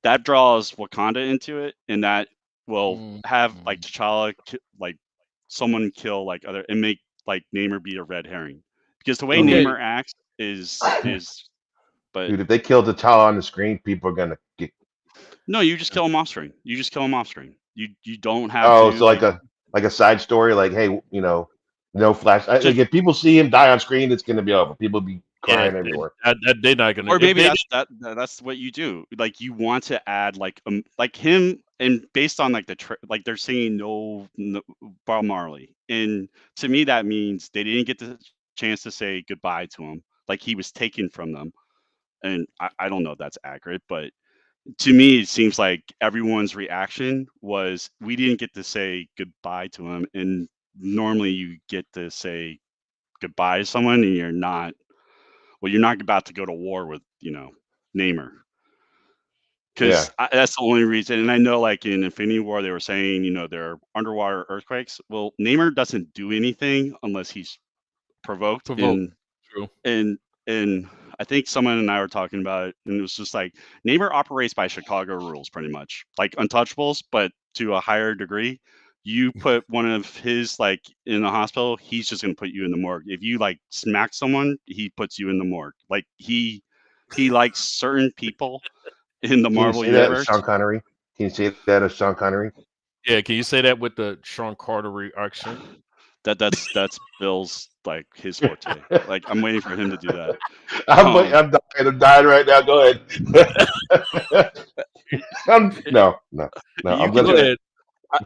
that draws Wakanda into it, and that will mm, have like mm. T'Challa like someone kill like other and make like Namor be a red herring, because the way Ooh, Okay. Namor acts is but dude, if they kill T'Challa on the screen, people are gonna get. no, you just kill him off screen. You just kill him off screen. You don't have Oh, to so like. like a side story, like hey, no flash. Like Just, if people see him die on screen, it's gonna be over. People be Yeah, crying everywhere. they're not gonna. or If maybe they that's what you do. Like you want to add like him, and based on like like they're saying no Bob Marley, and to me that means they didn't get the chance to say goodbye to him. Like he was taken from them, and I don't know if that's accurate, but to me it seems like everyone's reaction was we didn't get to say goodbye to him, and normally you get to say goodbye to someone and you're not about to go to war with, Namor. Yeah, Because that's the only reason. And I know, like in Infinity War, they were saying, there are underwater earthquakes. Well, Namor doesn't do anything unless he's provoked. provoke. And True. and and I think someone and I were talking about it, and it was just like Namor operates by Chicago rules, pretty much, like Untouchables, but to a higher degree. You put one of his like in the hospital, he's just gonna put you in the morgue. If you like smack someone, he puts you in the morgue. Like he likes certain people in the Can you Marvel say that as universe. Sean Connery? Can you say that as Sean Connery? Yeah, can you say that with the Sean Carter accent? That's Bill's like his forte. Like I'm waiting for him to do that. I'm dying. I'm dying right now. Go ahead. No. You I'm can gonna. Go do it.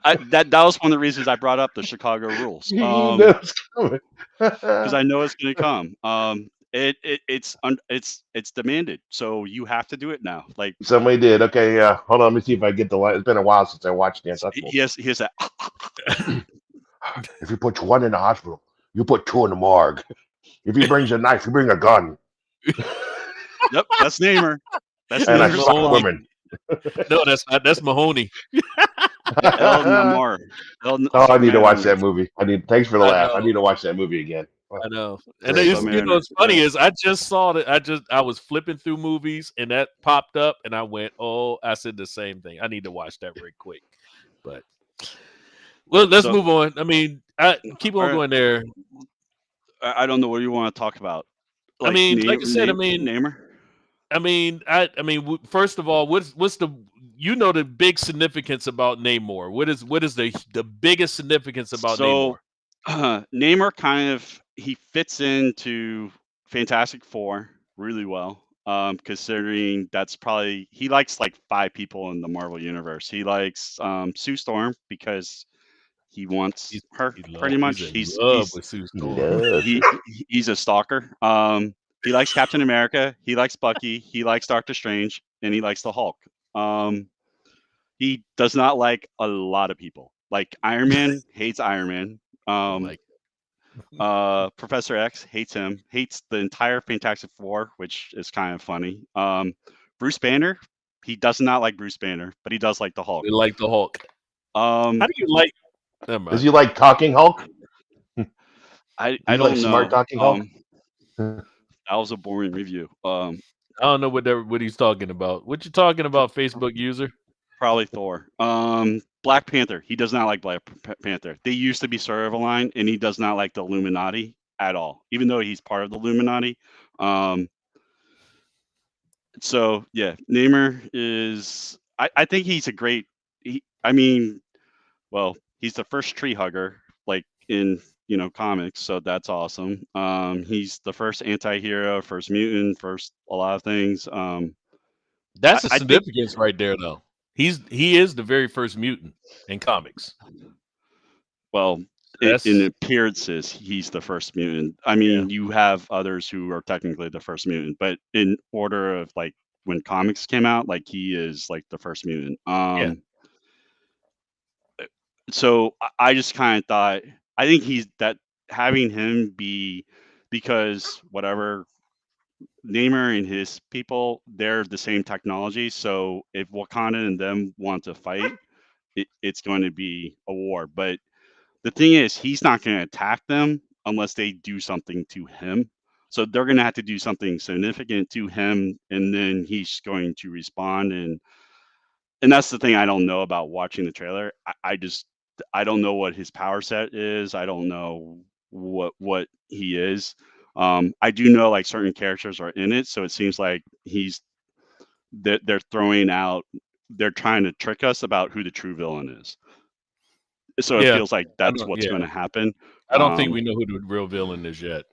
ahead. That was one of the reasons I brought up the Chicago rules. You know it's coming. Because I know it's going to come. It's demanded, so you have to do it now. Like Somebody did. Okay, yeah. Hold on. Let me see if I get the line. It's been a while since I watched the Untouchables. he has that. If you put one in the hospital, you put two in the morgue. If he brings a knife, you bring a gun. Yep, that's Namer. That's And I That's Namer's fuck Mahoney. line. women. No, that's Mahoney. El Namor. I need to watch Submariner. that movie. Thanks for the I laugh. I know. need to watch that movie again. I know. And Great it's, movie. Submariner. what's funny is I just saw that I was flipping through movies and that popped up and I went, oh, I said the same thing. I need to watch that very quick. But well, let's So, move on. I mean, I keep on all right, going there. I don't know what you want to talk about. I Like mean, like I said, Namer. first of all, what's the the big significance about Namor? What is the biggest significance about Namor? So Namor kind of he fits into Fantastic Four really well. Considering that's probably he likes like 5 people in the Marvel universe. He likes Sue Storm because he wants her pretty He's much. in love with Sue He Storm. loves He he's a stalker. He likes Captain America. He likes Bucky. He likes Doctor Strange, and he likes the Hulk. Um, he does not like a lot of people. Like Iron Man hates Iron Man. Um, Like Professor X hates him. Hates the entire Fantastic Four, which is kind of funny. Bruce Banner, he does not like Bruce Banner, but he does like the Hulk. we like the Hulk. Um, How do you like? Never Does mind. he like talking Hulk? I He's like don't smart know. talking Hulk. That was a boring review. I don't know what he's talking about. What you talking about, Facebook user? Probably Thor. Black Panther. He does not like Black Panther. They used to be sort of aligned, and he does not like the Illuminati at all, even though he's part of the Illuminati. Um, so yeah, Namer is. I think he's a great. I mean, well, he's the first tree hugger, like in comics, so that's awesome. He's the first anti-hero, first mutant, first a lot of things. That's a I think significance right there, though. He is the very first mutant in comics. Well, in That's appearances, he's the first mutant. I yeah. mean, you have others who are technically the first mutant, but in order of like when comics came out, like he is like the first mutant. Yeah. So I just kind of thought I think he's that having him be because whatever Namer and his people, they're the same technology. So if Wakanda and them want to fight, it's going to be a war. But the thing is, he's not going to attack them unless they do something to him. So they're going to have to do something significant to him, and then he's going to respond. And that's the thing I don't know about watching the trailer. I don't know what his power set is. I don't know what he is. I do know like certain characters are in it, so it seems like they're throwing out. They're trying to trick us about who the true villain is. So it Yeah. feels like I that's don't what's yeah. going to happen. I don't think we know who the real villain is yet.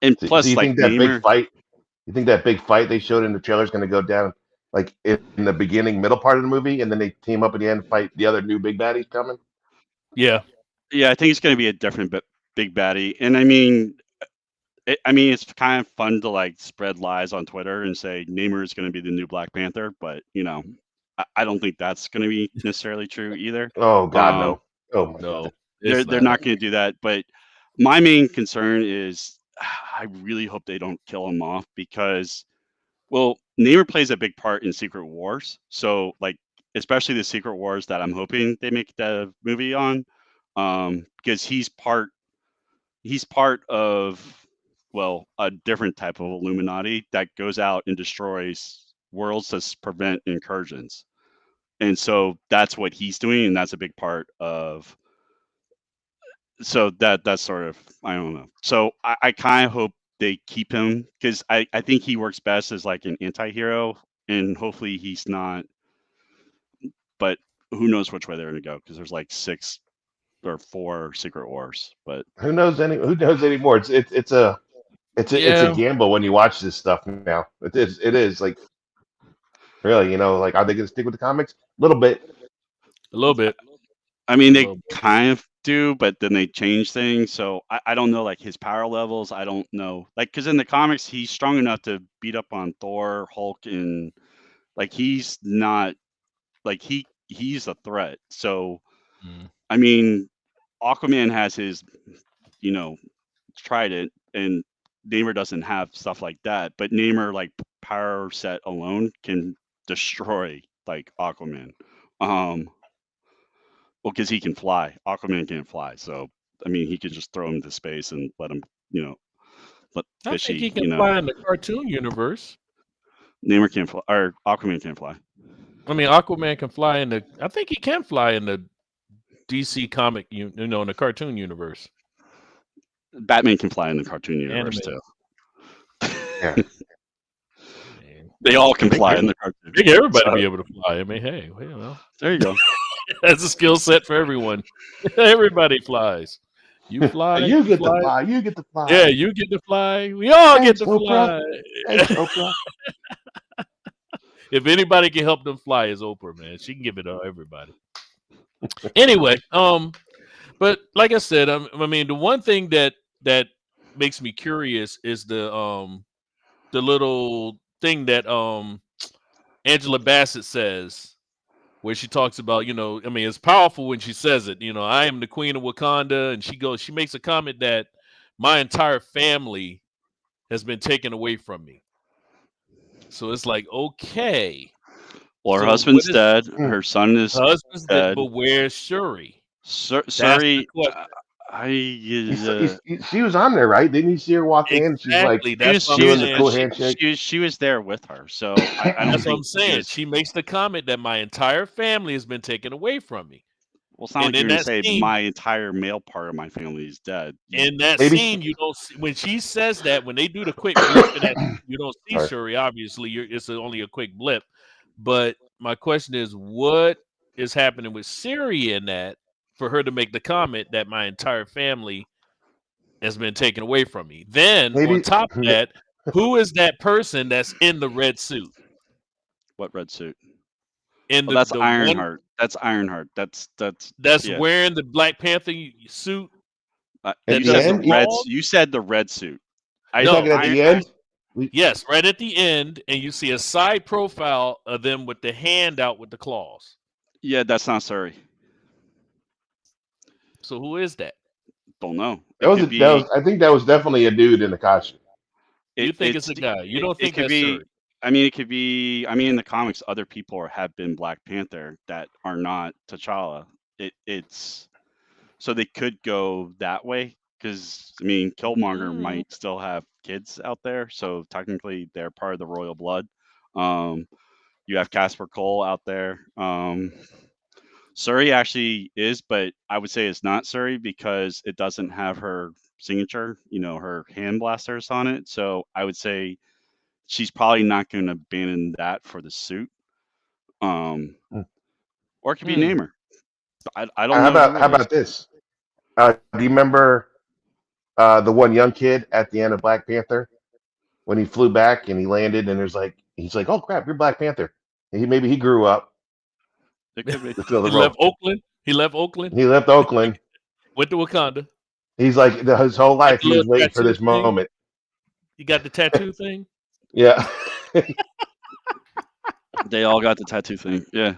And So plus, you like think that big Namer, fight? You think that big fight they showed in the trailer is going to go down like in the beginning, middle part of the movie, and then they team up at the end, fight the other new big baddies coming? Yeah. yeah, I think it's going to be a different big baddie. And it's kind of fun to like spread lies on Twitter and say Namer is going to be the new Black Panther, but I don't think that's going to be necessarily true either. Oh God, Um, no! Oh my No. God! It's they're not. not going to do that. But my main concern is I really hope they don't kill him off because, well, Namer plays a big part in Secret Wars. So like, especially the Secret Wars that I'm hoping they make the movie on, because he's part of well a different type of Illuminati that goes out and destroys worlds to prevent incursions. And so that's what he's doing, and that's a big part of so that's sort of I don't know. So I kind of hope they keep him because I think he works best as like an anti-hero and hopefully he's not. But who knows which way they're going to go because there's like 6 or 4 Secret Wars. But Who knows anymore? It's a Yeah, gamble when you watch this stuff now. It is like really, like are they going to stick with the comics? A little bit. a little bit. I mean, A they little bit. kind of do, but then they change things. So I don't know, like his power levels. I don't know, like because in the comics he's strong enough to beat up on Thor, Hulk, and like he's not like he's a threat. So Mm. I mean, Aquaman has his you know trident, and Namor doesn't have stuff like that. But Namor like power set alone can destroy like Aquaman. Um, Well, because he can fly. Aquaman can't fly, so I mean, he could just throw him into space and let him, let I think he fishy, can fly in the cartoon universe. Namor can't fly, or Aquaman can't fly. I mean, Aquaman can fly in the. I think he can fly in the DC comic, in the cartoon universe. Batman can fly in the cartoon universe Anime. too. Yeah. Man, They all can Make fly it- in the cartoon. make everybody So- be able to fly. I mean, hey, There you go. that's a skill set for everyone. Everybody flies. You fly. You get to fly. You get to fly. Yeah, you get to fly. We all Thanks, get to Oprah. fly. Thanks, Oprah. If anybody can help them fly, is Oprah, man. She can give it to everybody. Anyway, but like I said, I mean, the one thing that makes me curious is the little thing that Angela Bassett says, where she talks about, I mean, it's powerful when she says it. I am the queen of Wakanda, and she makes a comment that my entire family has been taken away from me. So it's like, okay. Well, her So husband's what is- dead. Her son is Her husband's dead, dead. but where's Shuri? Suri. question. She was on there, right? Didn't you see her walk in? She's like Exactly. That's what I'm doing the saying. cool handshake. She was there with her, so I don't That's what think I'm saying. there's- She makes the comment that my entire family has been taken away from me. Well, it's not And like you're in gonna that say scene- my entire male part of my family is dead. In that Maybe- scene, you don't see, when she says that, when they do the quick blip, and that, you don't see Sorry. Shuri. Obviously, it's only a quick blip. But my question is, what is happening with Siri in that for her to make the comment that my entire family has been taken away from me? Then Maybe- on top of that, who is that person that's in the red suit? What red suit? In Well, that's the Ironheart. That's Ironheart. That's that's yeah. wearing the Black Panther suit. At That you the said doesn't the red. fall? You said the red suit. Are you No, talking at the end? Yes, right at the end, and you see a side profile of them with the hand out with the claws. Yeah, that's not Suri. So who is that? Don't know. That was, I think that was definitely a dude in the costume. You think it's a guy. You don't think could that's be. Shuri. I mean, it could be. I mean, in the comics, other people have been Black Panther that are not T'Challa. It's so they could go that way because I mean, Killmonger might still have kids out there, so technically they're part of the royal blood. You have Casper Cole out there. Suri actually is, but I would say it's not Suri because it doesn't have her signature, her hand blasters on it. So I would say she's probably not going to abandon that for the suit. Or it could be Namor. I don't know. How about this? Do you remember the one young kid at the end of Black Panther when he flew back and he landed and he's like, oh crap, you're Black Panther. And maybe he grew up. It could be. to fill the He role. left Oakland. He left Oakland. He left Oakland. Went to Wakanda. He's like his whole life he was little waiting for tattoo this thing. moment. You got the tattoo thing. Yeah. They all got the tattoo thing. Yeah.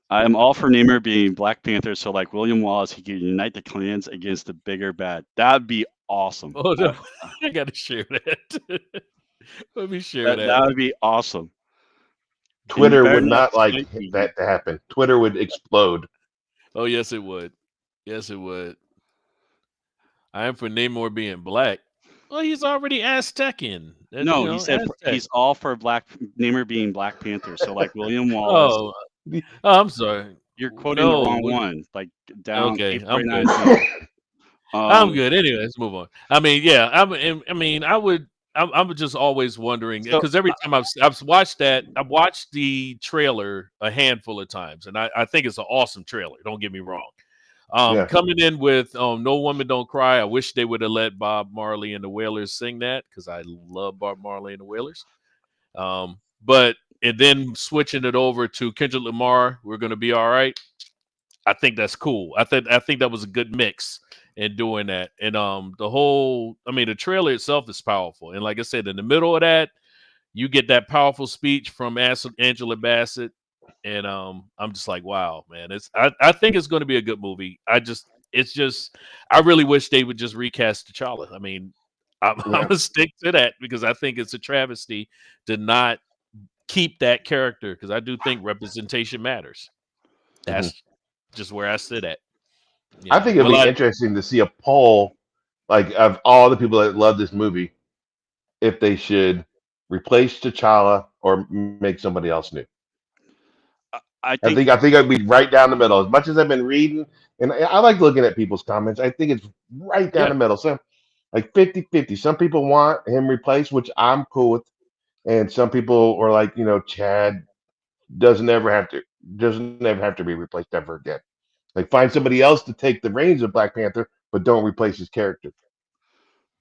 I'm all for Namor being Black Panther, so like William Wallace, he could unite the clans against the bigger bad. That'd be awesome. Oh no, I got to share that. Let me share that. That would be awesome. Twitter better would not like like me. that to happen. Twitter would explode. Oh yes, it would. Yes, it would. I am for Namor being black. Well, he's already Aztecian. No, he said Aztec. he's all for Namor being Black Panther. So like William Wallace, Oh, I'm sorry. you're quoting no, the wrong what- one. Like down. Okay, April I'm 49. I'm good. Anyway, let's move on. I mean, yeah. I mean, I would. I'm just always wondering So because every time I've watched that, I've watched the trailer a handful of times, and I think it's an awesome trailer. Don't get me wrong. Yeah. Coming in with "No Woman Don't Cry," I wish they would have let Bob Marley and the Wailers sing that because I love Bob Marley and the Wailers. But and then switching it over to Kendrick Lamar, "We're Gonna Be All Right." I think that's cool. I think that was a good mix in doing that. And the whole I mean the trailer itself is powerful. And like I said, in the middle of that, you get that powerful speech from Angela Bassett. And I'm just like, wow, man. I think it's gonna be a good movie. It's just I really wish they would just recast T'Challa. I mean, I'm Yeah. gonna stick to that because I think it's a travesty to not keep that character because I do think representation matters. Mhm. That's just where I sit at. I think it'd Well, be interesting to see a poll, like of all the people that love this movie, if they should replace T'Challa or make somebody else new. I I think think I think I'd be right down the middle. As much as I've been reading, and I like looking at people's comments, I think it's right down yeah, the middle. So like 50-50. Some people want him replaced, which I'm cool with, and some people are like, Chad doesn't ever have to doesn't ever have to be replaced ever again. Like find somebody else to take the reins of Black Panther, but don't replace his character.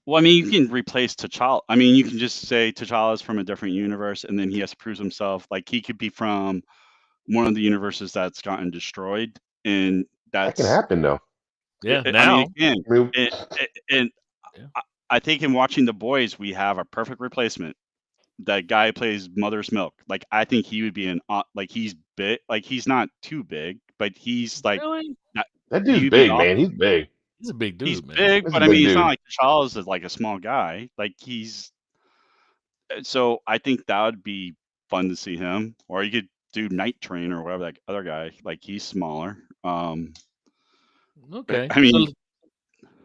Well, I mean, you can replace T'Challa. I mean, you can just say T'Challa's from a different universe, and then he has to prove himself. Like he could be from one of the universes that's gotten destroyed, and That can that's. happen though. I mean, it now. can. I mean, And Yeah. I think in watching The Boys, we have a perfect replacement. That guy who plays Mother's Milk. Like I think he would be like he's big. Like he's not too big, but he's like Really? not, that he dude's would be big, awesome. man. He's big. He's a big He's dude, man. big, He's a but I big mean, it's not dude. like T'Challa's is like a small guy. Like he's so I think that would be fun to see him, or you could do Night Train or whatever that other guy. Like he's smaller. Okay. I So mean,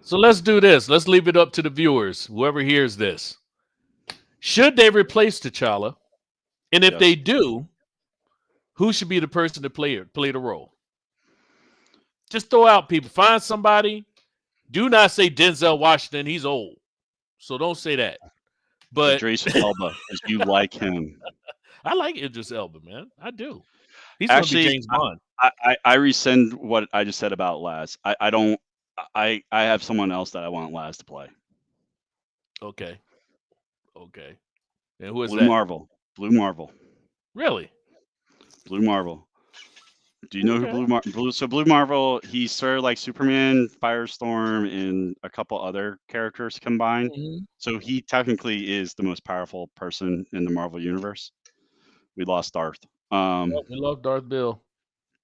so let's do this. Let's leave it up to the viewers, whoever hears this. Should they replace T'Challa? And if they yes. do, who should be the person to play the role? Just throw out people. Find somebody. Do not say Denzel Washington. He's old. So don't say that. But Idris Elba, because you like him. I like Idris Elba, man. I do. He's gonna be Actually, James Bond. I rescind what I just said about Laz. I don't. I have someone else that I want Laz to play. Okay. Okay. And who is Blue that? Marvel. Blue Marvel. Really? Blue Marvel. Do you know who Okay. Blue? So Blue Marvel, he's sort of like Superman, Firestorm, and a couple other characters combined. Mhm. So he technically is the most powerful person in the Marvel universe. We lost Darth. Yep, we love Darth Bill.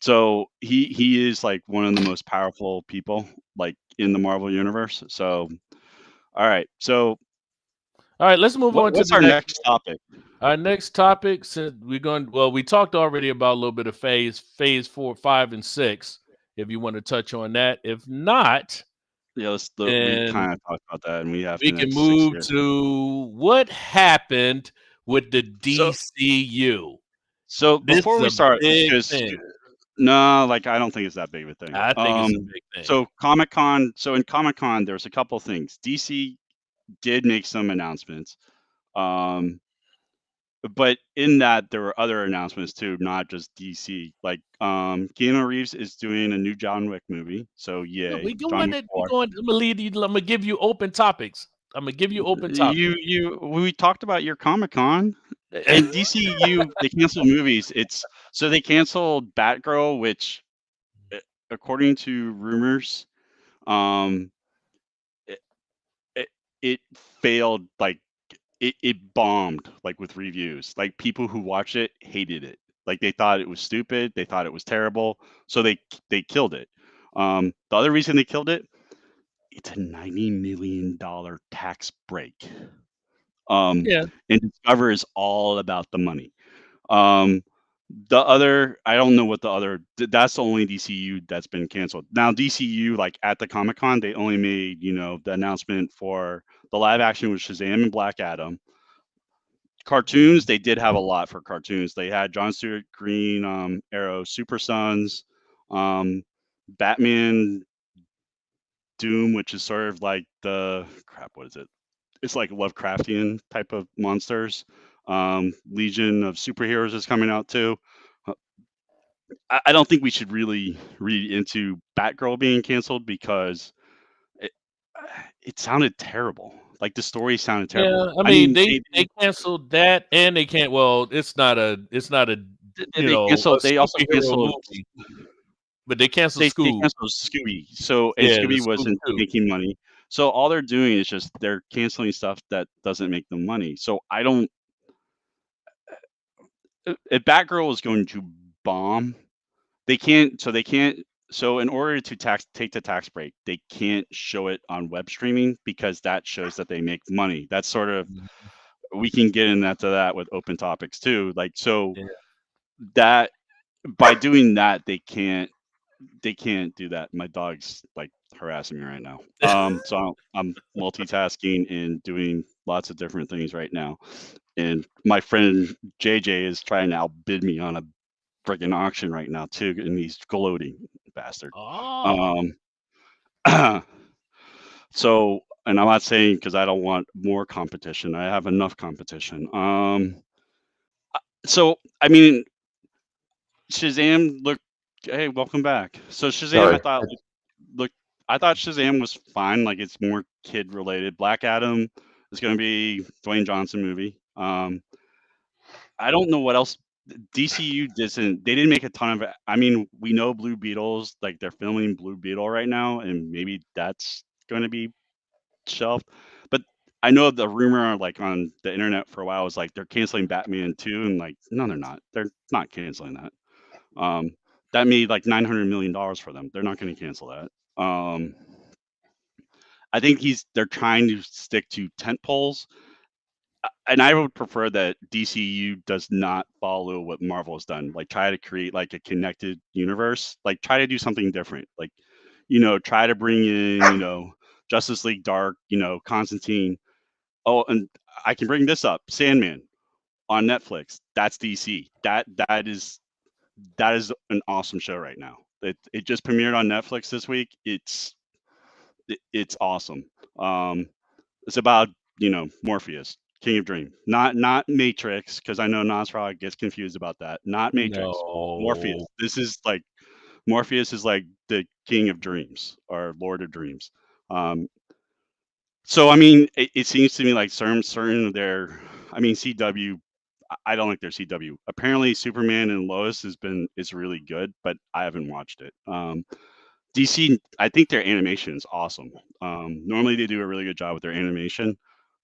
So he is like one of the most powerful people like in the Marvel universe. So all right. So All right, let's move on to what's the our next. next topic? Our next topic, since we're going, well, we talked already about a little bit of phase 4, 5, and 6. If you want to touch on that, if not, Yeah, we then kind of talked about that, and we have the we can next 6 move here. to what happened with the So DCU. so This before is we a start, big because thing. no, like I don't think it's that big of a thing. I think it's a big thing. So Comic Con. So in Comic Con, there's a couple things. DC did make some announcements. Um, but in that there were other announcements too, not just DC. Like Keanu Reeves is doing a new John Wick movie. So No, yay, we John going. Wick We 4. going. I'm gonna lead you. I'm gonna give you open topics. I'm gonna give you open topics. We talked about your Comic Con. In DCU, they canceled movies. It's so they canceled Batgirl, which, uh, according to rumors, um, it, it, it failed. Like it bombed. Like with reviews. Like people who watched it hated it. Like they thought it was stupid. They thought it was terrible. So they killed it. The other reason they killed it, it's a $90 million tax break. Um, Yeah. and Discover is all about the money. Um, the other, I don't know what the other. That's the only DCU that's been canceled. Now DCU, like at the Comic Con, they only made the announcement for the live action with Shazam and Black Adam. Cartoons, they did have a lot for cartoons. They had John Stewart, Green Arrow, Super Sons, um, Batman, Doom, which is sort of like the crap. What is it? it's like Lovecraftian type of monsters. Legion of Superheroes is coming out too. Uh, I don't think we should really read into Batgirl being canceled because it, it sounded terrible. Like the story sounded terrible. Yeah, I I mean mean, they canceled that, and they can't. Well, it's not a they a canceled. They also superhero canceled. movie, but they canceled They Scoob. canceled Scooby. So and Yeah, the Scooby Scooby wasn't too. making money. So all they're doing is just they're canceling stuff that doesn't make them money. So I don't. If Batgirl is going to bomb, they can't. So they can't. So in order to take the tax break, they can't show it on web streaming because that shows that they make money. That's sort of Mhm. we can get into that with open topics too. Like so Yeah. that by doing that they can't do that. My dog's like harassing me right now. So I'm multitasking and doing lots of different things right now. And my friend JJ is trying to outbid me on a friggin' auction right now too, and he's gloating, bastard. Oh, Um, so, and I'm not saying because I don't want more competition. I have enough competition. So I mean, Shazam looked. Hey, welcome back. So Shazam, I Sorry. thought look, I thought Shazam was fine. Like it's more kid related. Black Adam is going to be Dwayne Johnson movie. I don't know what else. DCU doesn't. They didn't make a ton of. I mean, we know Blue Beetles. Like they're filming Blue Beetle right now, and maybe that's going to be shelved. But I know the rumor, like on the internet for a while, was like they're canceling Batman 2, and like no, they're not. They're not canceling that. Um, that made like $900 million for them. They're not going to cancel that. I think they're trying to stick to tent poles, and I would prefer that DCU does not follow what Marvel has done. Like try to create like a connected universe. Like try to do something different. Like try to bring in Justice League Dark. Constantine. Oh, and I can bring this up. Sandman on Netflix. That's DC. That is an awesome show right now. It just premiered on Netflix this week. It's awesome. Um, it's about Morpheus, King of Dream, not Matrix, because I know Nosferatu gets confused about that. Not Matrix, Morpheus. no. This is like Morpheus is like the King of Dreams or Lord of Dreams. Um, so I mean, it seems to me like certain of their, I mean CW. I don't like their CW. Apparently, Superman and Lois is really good, but I haven't watched it. DC, I think their animation is awesome. Normally, they do a really good job with their animation.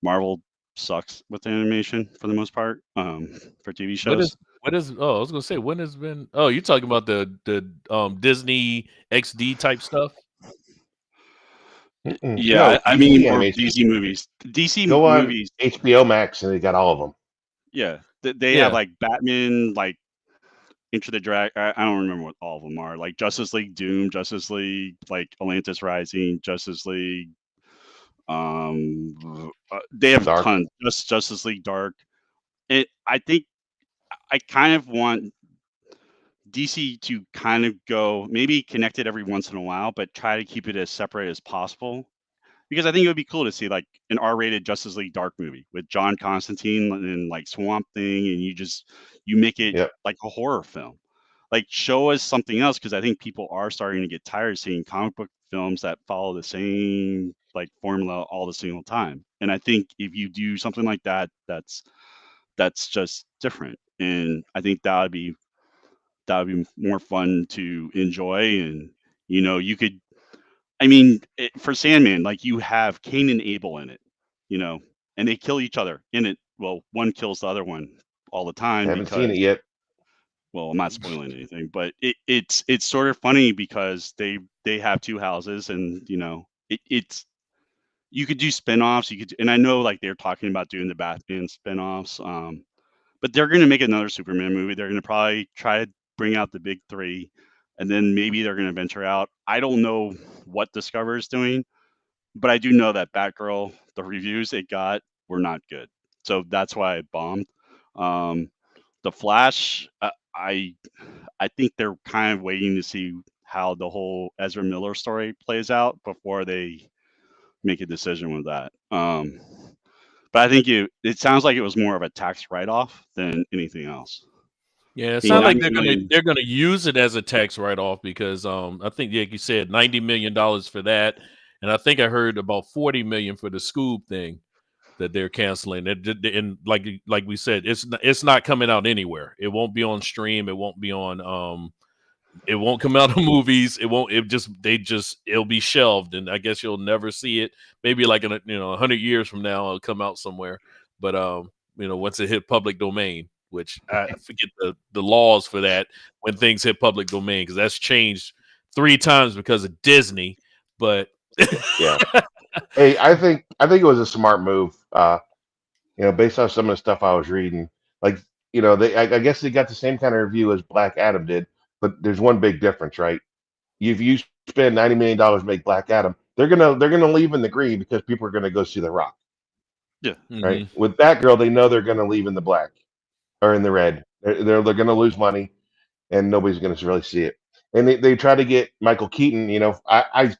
Marvel sucks with animation for the most part for TV What shows. is what is? Oh, I was gonna say when has been. Oh, you're talking about the Disney XD type stuff. Mm-mm. Yeah, No, I DC mean, or animation. DC movies. DC Go on movies, HBO Max and they got all of them. yeah, they have Yeah, like Batman, like Into the Drag. I don't remember what all of them are. Like Justice League Doom, Justice League, like Atlantis Rising, Justice League. They have Dark. tons. Justice League Dark. I think I kind of want DC to kind of go maybe connect it every once in a while, but try to keep it as separate as possible. Because I think it would be cool to see like an R-rated Justice League Dark movie with John Constantine and like Swamp Thing, and you make it Yep. like a horror film. Like show us something else because I think people are starting to get tired of seeing comic book films that follow the same like formula all the single time. And I think if you do something like that, that's just different. And I think that would be more fun to enjoy. And you could, I mean, for Sandman, like you have Cain and Abel in it, you know, and they kill each other in it. Well, one kills the other one all the time Haven't seen it because, yet. well, I'm not spoiling anything, but it's sort of funny because they have two houses, and it's you could do spin-offs. And I know like they're talking about doing the Batman spin-offs, but they're gonna make another Superman movie. They're gonna probably try to bring out the big three, and then maybe they're gonna venture out. I don't know what Discover is doing, but I do know that Batgirl, the reviews it got were not good, so that's why it bombed. Um, the Flash, I think they're kind of waiting to see how the whole Ezra Miller story plays out before they make a decision with that. But I think it sounds like it was more of a tax write-off than anything else. Yeah, it I mean, sounds I like mean, they're gonna use it as a tax write off because I think like you said $90 million for that, and I think I heard about 40 million for the Scoob thing that they're canceling. And like we said, it's not coming out anywhere. It won't be on stream. It won't be on it won't come out of movies. It won't. It'll be shelved, and I guess you'll never see it. Maybe like in 100 years from now, it'll come out somewhere. But once it hit public domain, which I forget the laws for that when things hit public domain because that's changed 3 times because of Disney. But Yeah. Hey, I think it was a smart move. Based on some of the stuff I was reading, like I guess they got the same kind of review as Black Adam did, but there's one big difference, right? If you spend $90 million to make Black Adam, they're gonna leave in the green because people are gonna go see The Rock, yeah, right? mhm. With Batgirl, they know they're gonna leave in the black or in the red. They're gonna lose money, and nobody's gonna really see it. And they try to get Michael Keaton. I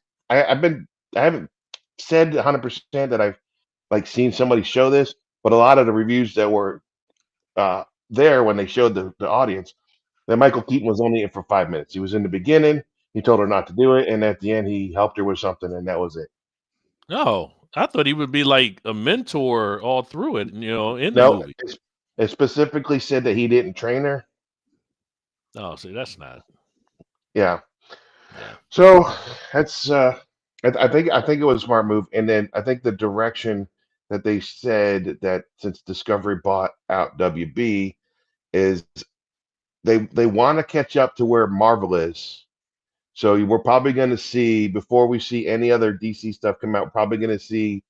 haven't said 100% that I've like seen somebody show this, but a lot of the reviews that were there when they showed the audience that Michael Keaton was only in for 5 minutes. He was in the beginning. He told her not to do it, and at the end, he helped her with something, and that was it. Oh, I thought he would be like a mentor all through it. In the No, movie. it specifically said that he didn't train her. Oh, see, that's not. Yeah, Yeah. so that's I think it was a smart move, and then I think the direction that they said that since Discovery bought out WB is they want to catch up to where Marvel is. So we're probably going to see before we see any other DC stuff come out, we're probably going to see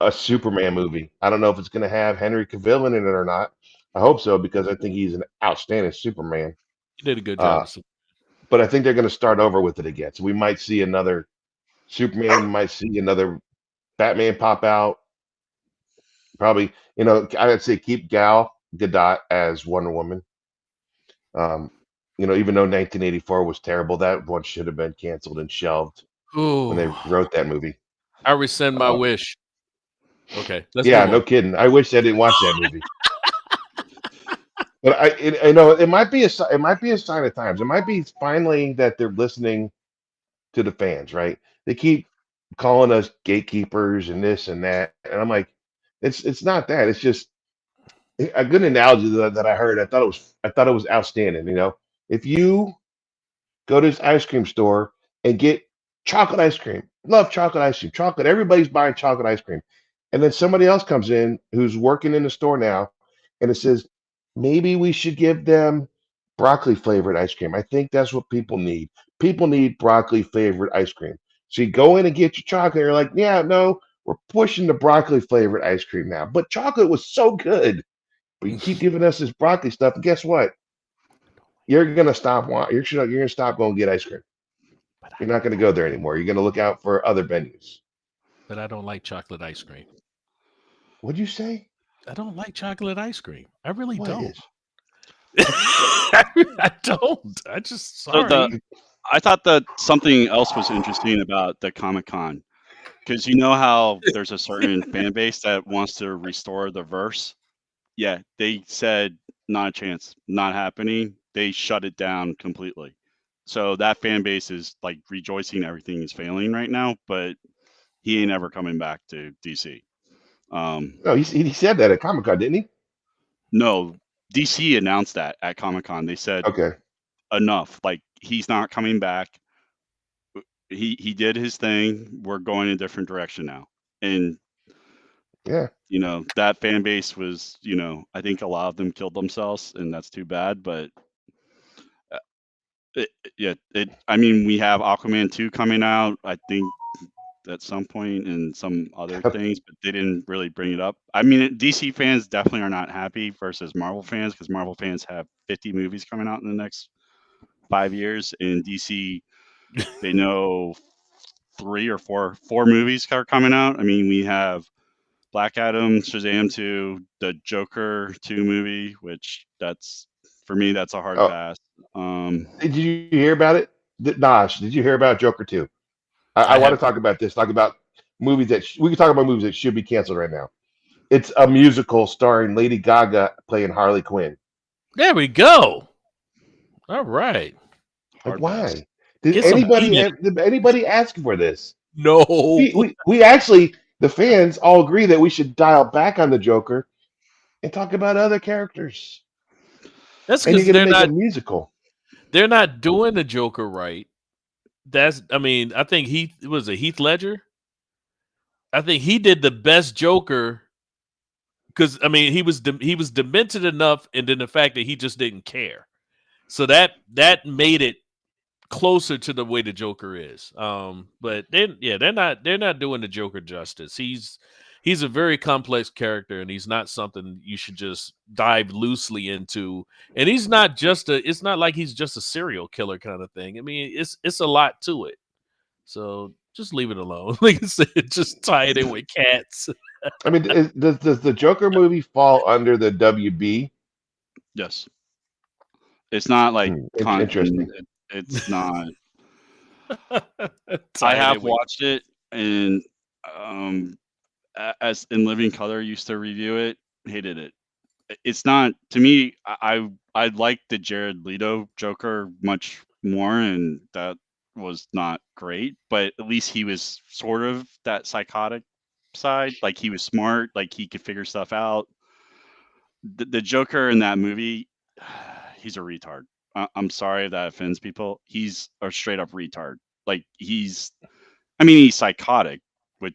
a Superman movie. I don't know if it's going to have Henry Cavill in it or not. I hope so because I think he's an outstanding Superman. He did a good job. Uh, but I think they're going to start over with it again. So we might see another Superman, might see another Batman pop out. Probably, I would say keep Gal Gadot as Wonder Woman. Um, even though 1984 was terrible, that one should have been canceled and shelved when Ooh, they wrote that movie. I rescind my Um, wish. Okay, let's yeah, move no on. kidding. I wish I didn't watch that movie. But I know it might be it might be a sign of times. It might be finally that they're listening to the fans, right? They keep calling us gatekeepers and this and that, and I'm like, it's not that. It's just a good analogy that I heard. I thought it was outstanding. If you go to this ice cream store and get chocolate ice cream. Love chocolate ice cream. Chocolate. Everybody's buying chocolate ice cream. And then somebody else comes in who's working in the store now and it says, maybe we should give them broccoli flavored ice cream. I think that's what people need. People need broccoli flavored ice cream. So you go in and get your chocolate. And you're like, yeah, no, we're pushing the broccoli flavored ice cream now. But chocolate was so good. But you keep giving us this broccoli stuff. And guess what? You're gonna stop. You're gonna stop going to get ice cream. But You're not going to go there anymore. You're going to look out for other venues. I don't like chocolate ice cream. What'd you say? I don't like chocolate ice cream. I really What don't. is? I don't. I just So sorry. I thought that something else was interesting about the Comic Con because you know how there's a certain fan base that wants to restore the verse. Yeah, they said not a chance, not happening. They shut it down completely. So that fan base is like rejoicing everything is failing right now, but he ain't ever coming back to DC. Um, No, he said that at Comic Con, didn't he? no, DC announced that at Comic Con. They said Okay. enough. Like he's not coming back. He did his thing. We're going in a different direction now. And Yeah. that fan base was, I think a lot of them killed themselves, and that's too bad. But yeah, I mean, we have Aquaman 2 coming out, I think at some point, and some other things, but they didn't really bring it up. I mean, DC fans definitely are not happy versus Marvel fans because Marvel fans have 50 movies coming out in the next 5 years, and DC, they know three or four movies are coming out. I mean, we have Black Adam, Shazam 2, the Joker 2 movie, which that's for me that's a hard Oh, pass. Um, did you hear about it? Nosh, did you hear about Joker 2? I I want to have. talk about this. Talk about movies we can talk about movies that should be canceled right now. It's a musical starring Lady Gaga playing Harley Quinn. There we go. All right. Like, Hard pass. why? Did Get some anybody peanut. did anybody ask for this? No. We actually, the fans all agree that we should dial back on the Joker and talk about other characters. That's And you're because gonna make a musical. they're not doing the Joker right. I mean, I think Heath Ledger. I think he did the best Joker because I mean he was demented enough, and then the fact that he just didn't care. So that made it closer to the way the Joker is. But they're not doing the Joker justice. He's a very complex character, and he's not something you should just dive loosely into. And he's not just it's not like he's just a serial killer kind of thing. I mean, it's a lot to it. So just leave it alone. Like I said, just tie it in with cats. I mean, does the Joker movie fall under the WB? Yes. It's not like Interesting. It's not. I Tie it have in with- watched it, and as in Living Color used to review it, hated it. It's not to me. I like the Jared Leto Joker much more, and that was not great. But at least he was sort of that psychotic side. Like he was smart. Like he could figure stuff out. The Joker in that movie, he's a retard. I'm sorry if that offends people. He's a straight up retard. Like he's psychotic, but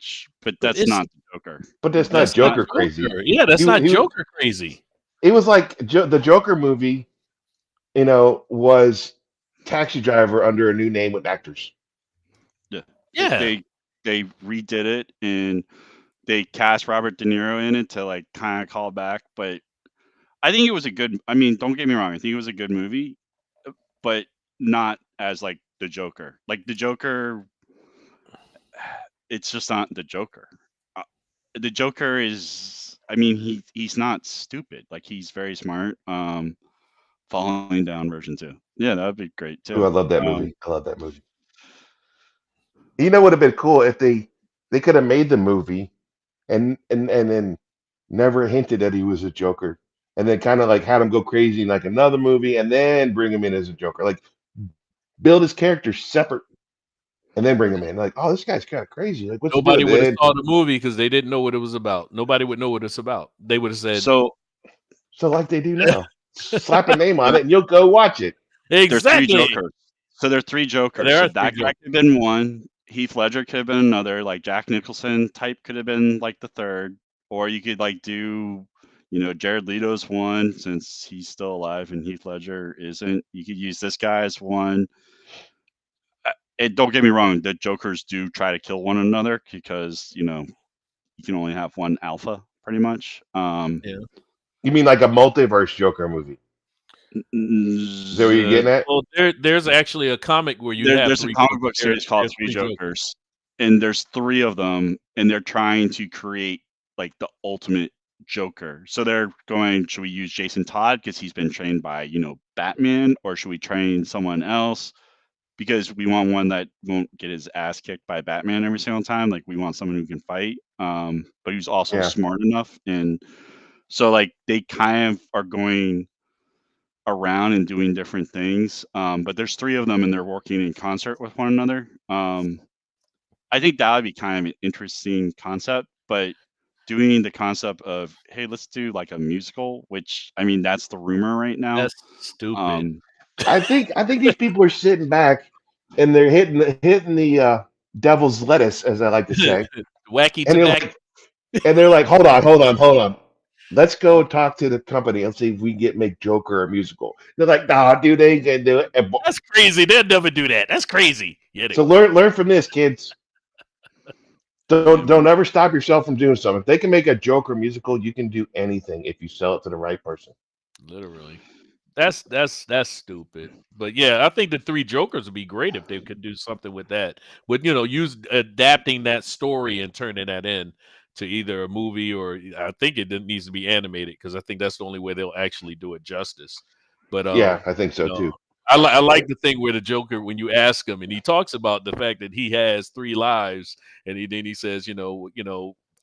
that's it's- not the Joker. But that's not That's Joker crazy. Yeah, that's not He- Joker crazy. It was like the Joker movie, was Taxi Driver under a new name with actors. Yeah. They redid it and they cast Robert De Niro in it to like kind of call back, but I think it was a good. I mean, don't get me wrong. I think it was a good movie, but not as like the Joker. Like the Joker, it's just not the Joker. The Joker is. I mean, he's not stupid. Like he's very smart. Falling Down version 2. Yeah, that would be great too. Ooh, I love that movie. I love that movie. You know, would have been cool if they could have made the movie and then never hinted that he was a Joker, and then kind of like had him go crazy in like another movie, and then bring him in as a Joker. Like build his character separate, and then bring him in. Like, oh, this guy's kind of crazy. Like, what's Nobody he would doing, have saw the movie because they didn't know what it was about. Nobody would know what it's about. They would have said So So like they do now, slap a name on it, and you'll go watch it. there's three exactly. Jokers. So there are three Jokers. There So are that three guy could have been one. Heath Ledger could have been another. Like Jack Nicholson type could have been like the third. Or you could like do, Jared Leto's one since he's still alive and Heath Ledger isn't. You could use this guy as one. And don't get me wrong, the Jokers do try to kill one another because you can only have one alpha pretty much. Yeah. You mean like a multiverse Joker movie? Is that what you're getting at? Well, there's actually a comic where you have There's a three comic Jokers. book series called There's Three three Jokers, and there's three of them, and they're trying to create like the ultimate Joker. So they're going, should we use Jason Todd because he's been trained by Batman, or should we train someone else because we want one that won't get his ass kicked by Batman every single time? Like we want someone who can fight, but who's also Yeah. smart enough. And so like they kind of are going around and doing different things. But there's three of them and they're working in concert with one another. I think that would be kind of an interesting concept, but doing the concept of, hey, let's do like a musical, which I mean, that's the rumor right now. That's stupid. I think these people are sitting back and they're hitting the devil's lettuce, as I like to say, Wacky and tobacco. they're like, hold on. Let's go talk to the company and see if we can make Joker a musical. They're like, nah, dude, they ain't gonna do it. That's crazy. They'll never do that. That's crazy. Yeah, So learn from this, kids. Don't ever stop yourself from doing something. If they can make a Joker musical, you can do anything if you sell it to the right person. literally. That's stupid. But yeah, I think the three Jokers would be great if they could do something with that. With use adapting that story and turning that in to either a movie or I think it needs to be animated because I think that's the only way they'll actually do it justice. But Yeah, I think so too. I like the thing where the Joker, when you ask him, and he talks about the fact that he has 3 lives, and then he says,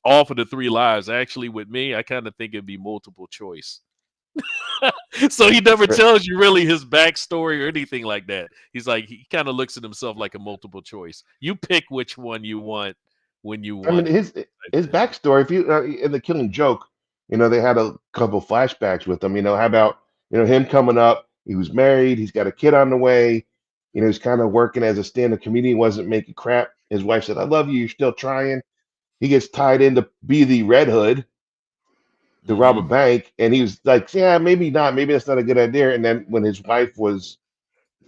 all for the 3 lives. Actually, with me, I kind of think it'd be multiple choice. So he never tells you really his backstory or anything like that. He's like, he kind of looks at himself like a multiple choice. You pick which one you want when you I mean, want it. his backstory. If you in the Killing Joke, they had a couple flashbacks with him. How about him coming up? He was married. He's got a kid on the way. He's kind of working as a stand-up comedian. Wasn't making crap. His wife said, "I love you. You're still trying." He gets tied in to be the Red Hood to rob a Mhm. bank, and he was like, "Yeah, maybe not. Maybe that's not a good idea." And then when his wife was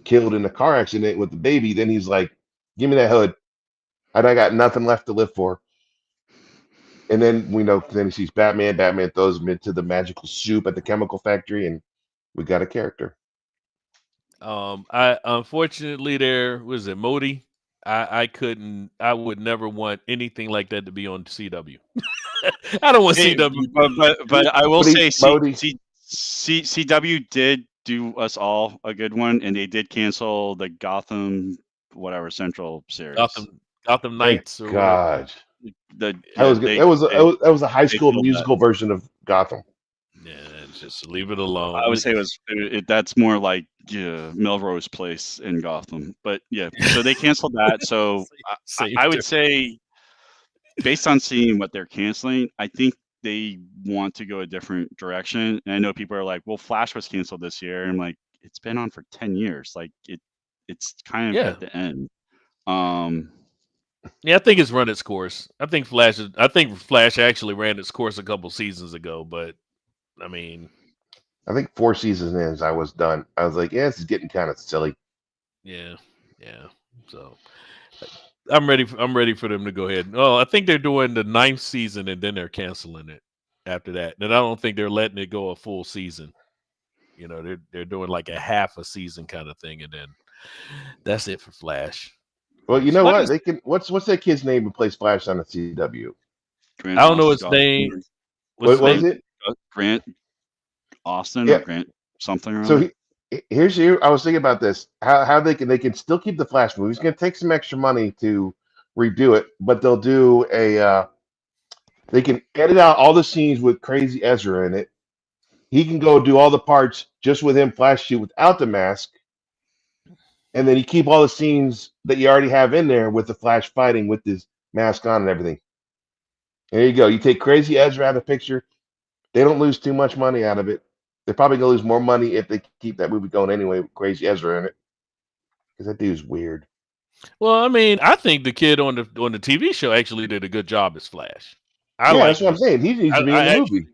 killed in a car accident with the baby, then he's like, "Give me that hood. I got nothing left to live for." And then we know, then he sees Batman. Batman throws him into the magical soup at the chemical factory, and we got a character. I unfortunately there was it Modi. I couldn't. I would never want anything like that to be on CW. I don't want Hey, CW. but I will Modi, say Modi. CW did do us all a good one, and they did cancel the Gotham whatever Central series. Gotham Thank Knights or whatever. God. That Yeah, was good. That was a high they school killed that. musical version of Gotham. Yeah, just leave it I alone. would say that's more like Melrose Place in Gotham, but yeah. So they canceled that. So Same I would difference. say, based on seeing what they're canceling, I think they want to go a different direction. And I know people are like, "Well, Flash was canceled this year." And I'm like, "It's been on for 10 years. Like it's kind of Yeah, at the end." Um, yeah. I think it's run its course. I think Flash actually ran its course a couple seasons ago. But I mean, I think 4 seasons in, I was done. I was like, yeah, this is getting kind of silly. yeah, yeah. So I'm ready. I'm ready for them to go ahead. Oh, I think they're doing the 9th season and then they're canceling it after that. And I don't think they're letting it go a full season. They're doing like a half a season kind of thing, and then that's it for Flash. Well, you know Like what? They can. What's that kid's name who plays Flash on the CW? Grant I don't know his Austin, name. What's What his was name? it? Grant Austin or Yeah. Grant something or So other. here's here. I was thinking about this. How they can still keep the Flash movie. It's going to take some extra money to redo it, but they'll do a. They can edit out all the scenes with Crazy Ezra in it. He can go do all the parts just with him Flash shoot without the mask, and then you keep all the scenes that you already have in there with the Flash fighting with his mask on and everything. There you go. You take Crazy Ezra out of the picture. They don't lose too much money out of it. They're probably gonna lose more money if they keep that movie going anyway with Crazy Ezra in it, because that dude's weird. Well, I mean, I think the kid on the TV show actually did a good job as Flash. I Yeah, like that's him what I'm as saying. He needs I, to be in I the actually movie.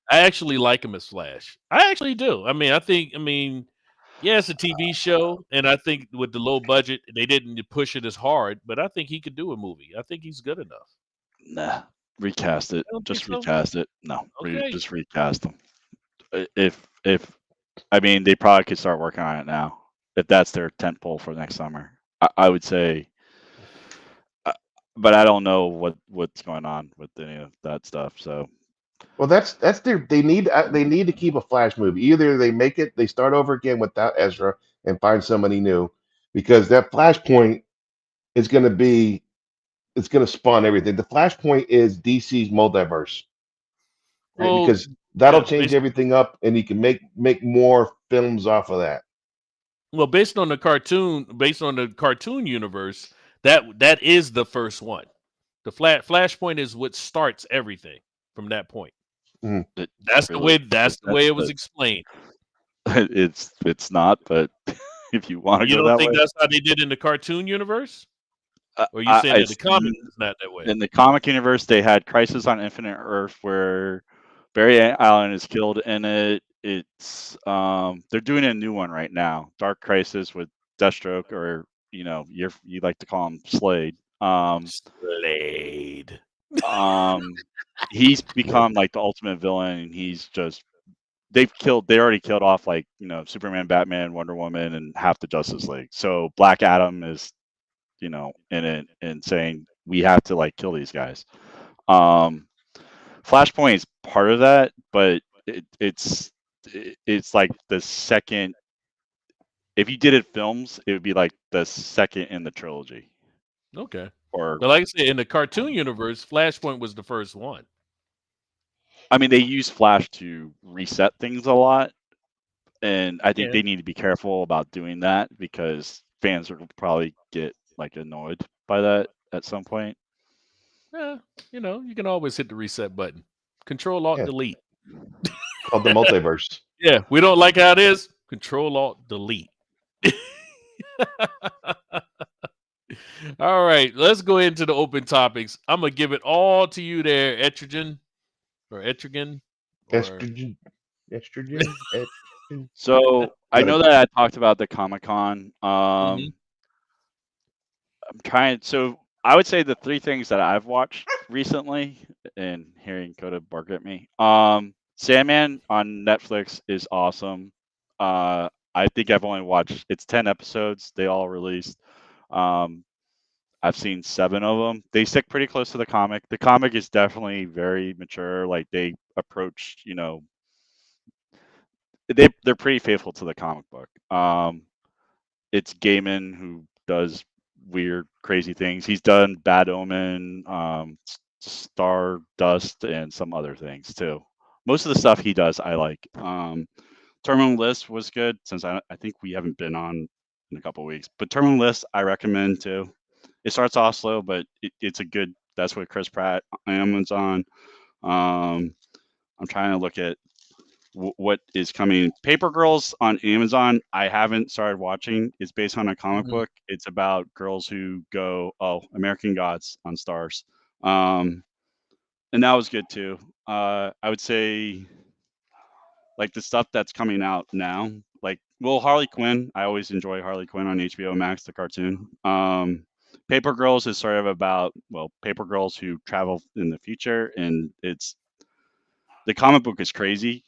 I actually like him as Flash. I actually do. I mean, yeah, it's a TV show, and I think with the low budget, they didn't push it as hard. But I think he could do a movie. I think he's good enough. Nah, recast it. I don't think Just so. recast it. No, Okay. just recast them. If I mean, they probably could start working on it now if that's their tent pole for next summer. I would say, uh, but I don't know what's going on with any of that stuff. So Well, that's their. They need to keep a Flash movie. Either they make it, they start over again without Ezra and find somebody new, because that Flashpoint is going to be it's going to spawn everything. The Flashpoint is DC's multiverse, right? Well, Because that'll yeah, change everything up, and you can make more films off of that. based on the cartoon universe, that is the first one. The Flashpoint is what starts everything from that point. Mhm. it That's the really way. That's the way that's it was explained. it's not. But if you want to You go don't that think way, that's how they did in the cartoon universe? Or are you I saying that the it's comics is not that way? in the comic universe, they had Crisis on Infinite Earth where Barry Allen is killed in it. It's they're doing a new one right now, Dark Crisis with Deathstroke, or you like to call him Slade. Slade. Um, he's become like the ultimate villain, and they already killed off like Superman, Batman, Wonder Woman, and half the Justice League. So Black Adam is in it and saying we have to like kill these guys. Um, Flashpoint is part of that, but it's like the second. If you did it films, it would be like the second in the trilogy. Okay. Or But like I said, in the cartoon universe, Flashpoint was the first one. I mean, they use Flash to reset things a lot, and I think Yeah. they need to be careful about doing that because fans will probably get like annoyed by that at some point. Yeah, you can always hit the reset button. Control Alt Yeah, Delete. called the multiverse. Yeah, we don't like how it is. Control Alt Delete. All right, let's go into the open topics. I'm gonna give it all to you there, Etrigan or Etrigan or Estrogen, estrogen, estrogen. So I Go know ahead. that I talked about the Comic-Con. Mhm. I'm trying. So I would say the three things that I've watched recently, and hearing Coda bark at me. Sandman on Netflix is awesome. I think I've only watched. It's 10 episodes. They all released. Um, I've seen 7 of them. They stick pretty close to the comic. The comic is definitely very mature. Like they approach, they're pretty faithful to the comic book. It's Gaiman who does weird, crazy things. He's done Bad Omen, Stardust, and some other things too. Most of the stuff he does, I like. Terminal List was good since I think we haven't been on in a couple of weeks, but Terminal List I recommend too. It starts off slow, but it's a good. That's what Chris Pratt Amazon. I'm trying to look at what is coming. Paper Girls on Amazon. I haven't started watching. It's based on a comic Mhm. book. It's about girls who go, American Gods on Stars, and that was good too. I would say like the stuff that's coming out now, like Harley Quinn. I always enjoy Harley Quinn on HBO Max, the cartoon. Paper Girls is sort of about paper girls who travel in the future, and the comic book is crazy.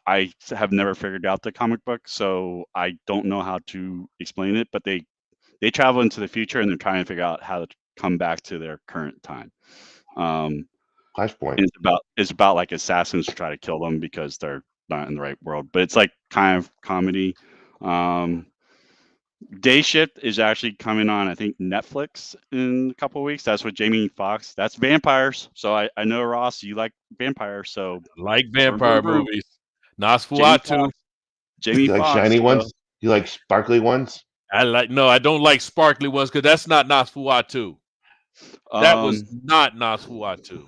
I have never figured out the comic book, so I don't know how to explain it. But they travel into the future and they're trying to figure out how to come back to their current time. Um, Flashpoint. and it's about like assassins who try to kill them because they're not in the right world. But it's like kind of comedy. Um, Day Shift is actually coming on, I think, Netflix in a couple of weeks. That's with Jamie Foxx. That's vampires. So I know Ross, you like vampires. So Like vroom, vroom, vampire vroom. movies. Jamie Nosferatu. Foxx. Jamie You like Foxx. shiny So ones? You like sparkly ones? I don't like sparkly ones because that's not Nosferatu. That was um, not Nosferatu.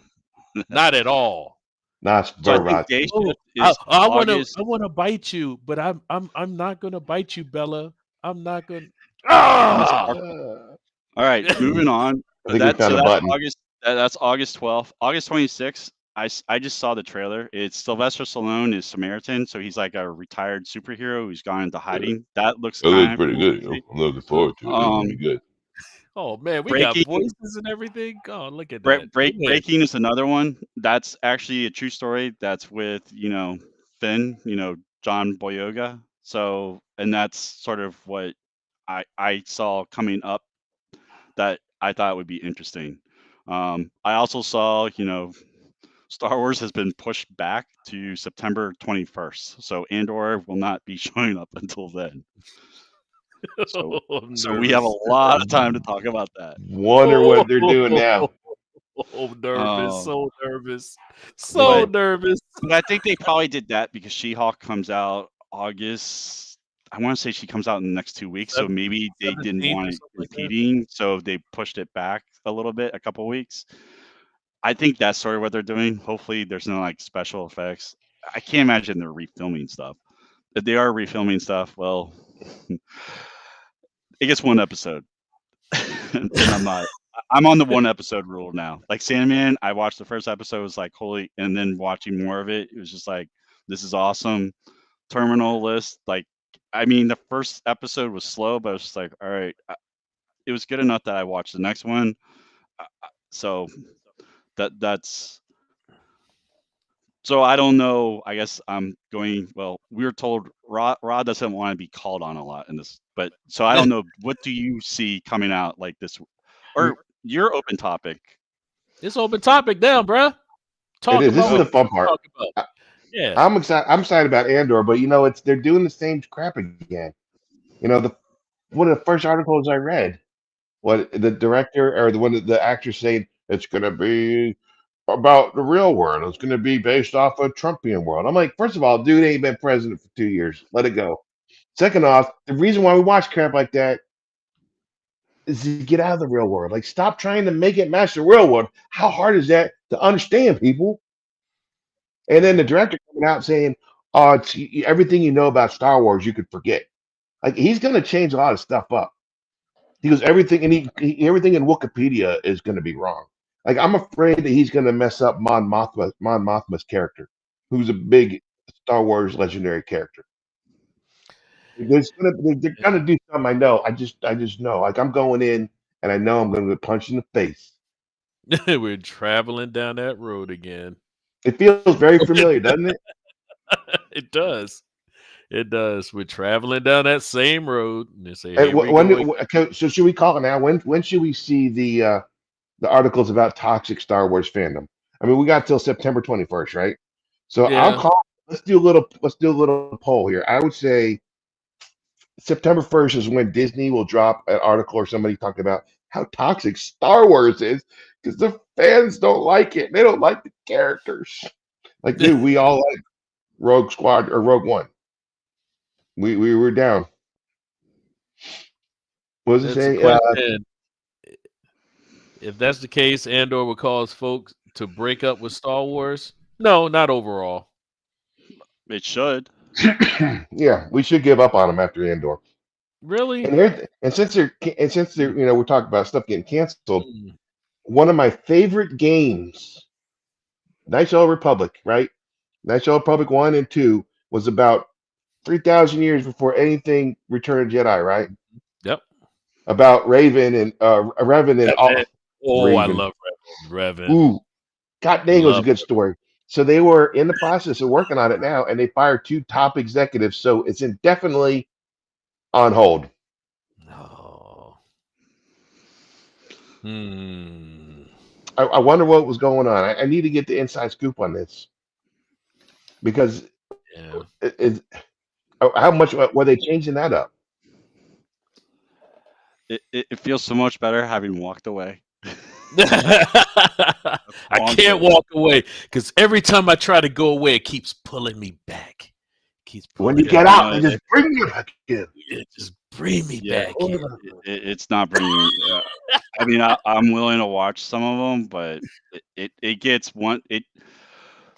Not at all. so I think Day Nosferatu. Oh, Shift is August. I wanna bite you, but I'm not gonna bite you, Bella. I'm not gonna. I'm a Ah! sparkle. All right, moving on. I think we found a That's button. August. That's August 12th. August 26th. I just saw the trailer. It's Sylvester Stallone is Samaritan, so he's like a retired superhero who's gone into hiding. That looks It looks kind of pretty cool to good. see. I'm looking forward to it. It looks Um, pretty good. Oh man, we got Breaking voices and everything. Oh, look at that. Breaking is another one. That's actually a true story. That's with Finn, John Boyega. So, and that's sort of what I saw coming up that I thought would be interesting. I also saw, Star Wars has been pushed back to September 21st. So Andor will not be showing up until then. So I'm so we have a nervous. lot of time to talk about that. Wonder what they're doing now. Oh, nervous. Um, So nervous. So but nervous. but I think they probably did that because She-Hulk comes out August. I want to say she comes out in the next 2 weeks, so maybe they didn't 17th want or it something like that. competing, so they pushed it back a little bit, a couple weeks. I think that's sort of what they're doing. Hopefully, there's no like special effects. I can't imagine they're refilming stuff. If they are refilming stuff, well, it gets one episode, and I'm not. I'm on the one episode rule now. Like Sandman, I watched the first episode, was like holy, and then watching more of it, it was just like this is awesome. Terminal List, like, I mean, the first episode was slow, but I was just like, all right, it was good enough that I watched the next one. So that's so I don't know. I guess I'm going. Well, we were told Rod doesn't want to be called on a lot in this, but so I don't know. What do you see coming out like this, or your open topic? It's open topic now, bruh. Talk It is. This about is what the you fun want to part. talk about. Yeah. I'm excited. I'm excited about Andor, but they're doing the same crap again. The one of the first articles I read what the director or the actor saying it's going to be about the real world. It's going to be based off a Trumpian world. I'm like, first of all, dude ain't been president for 2 years. Let it go. Second off, the reason why we watch crap like that is to get out of the real world. Like, stop trying to make it match the real world. How hard is that to understand, people? And then the director coming out saying, "Oh, it's everything you know about Star Wars, you could forget." Like, he's going to change a lot of stuff up. He goes, everything, and everything in Wikipedia is going to be wrong. Like, I'm afraid that he's going to mess up Mon Mothma's character, who's a big Star Wars legendary character. They're gonna do something. I know. I just know. Like, I'm going in, and I know I'm going to get punched in the face. We're traveling down that road again. It feels very familiar, doesn't it? It does. It does. We're traveling down that same road, and they say, And "Here we go." okay, so should we call it now? When should we see the articles about toxic Star Wars fandom? I mean, we got till September 21st, right? So I'll Yeah. call. Let's do a little poll here. I would say September 1st is when Disney will drop an article or somebody talking about how toxic Star Wars is because the fans don't like it. They don't like the characters. Like, dude, we all like Rogue Squad or Rogue One. We were down. What does it That's a say? question. If that's the case, Andor would cause folks to break up with Star Wars. No, not overall. It should. Yeah, we should give up on them after Andor. Really? And since they're we're talking about stuff getting canceled. Mm. One of my favorite games, Knights of the Republic, right? Knights of the Republic 1 and 2 was about 3,000 years before anything Return of the Jedi, right? Yep. About Raven and Revan and all Revan. Oh, I Raven. love Revan. Ooh, God dang, it was a Love good story. So they were in the process of working on it now, and they fired 2 top executives, so it's indefinitely on hold. No. Hmm. I wonder what was going on. I need to get the inside scoop on this because Yeah. how much were they changing that up? It feels so much better having walked away. I all I'm can't saying. walk away because every time I try to go away, it keeps pulling me back. Keeps When pulling you me get back. out, they just bring you back in. It just bring me Yeah, back in. it's not bringing. I mean, I'm willing to watch some of them, but it gets one.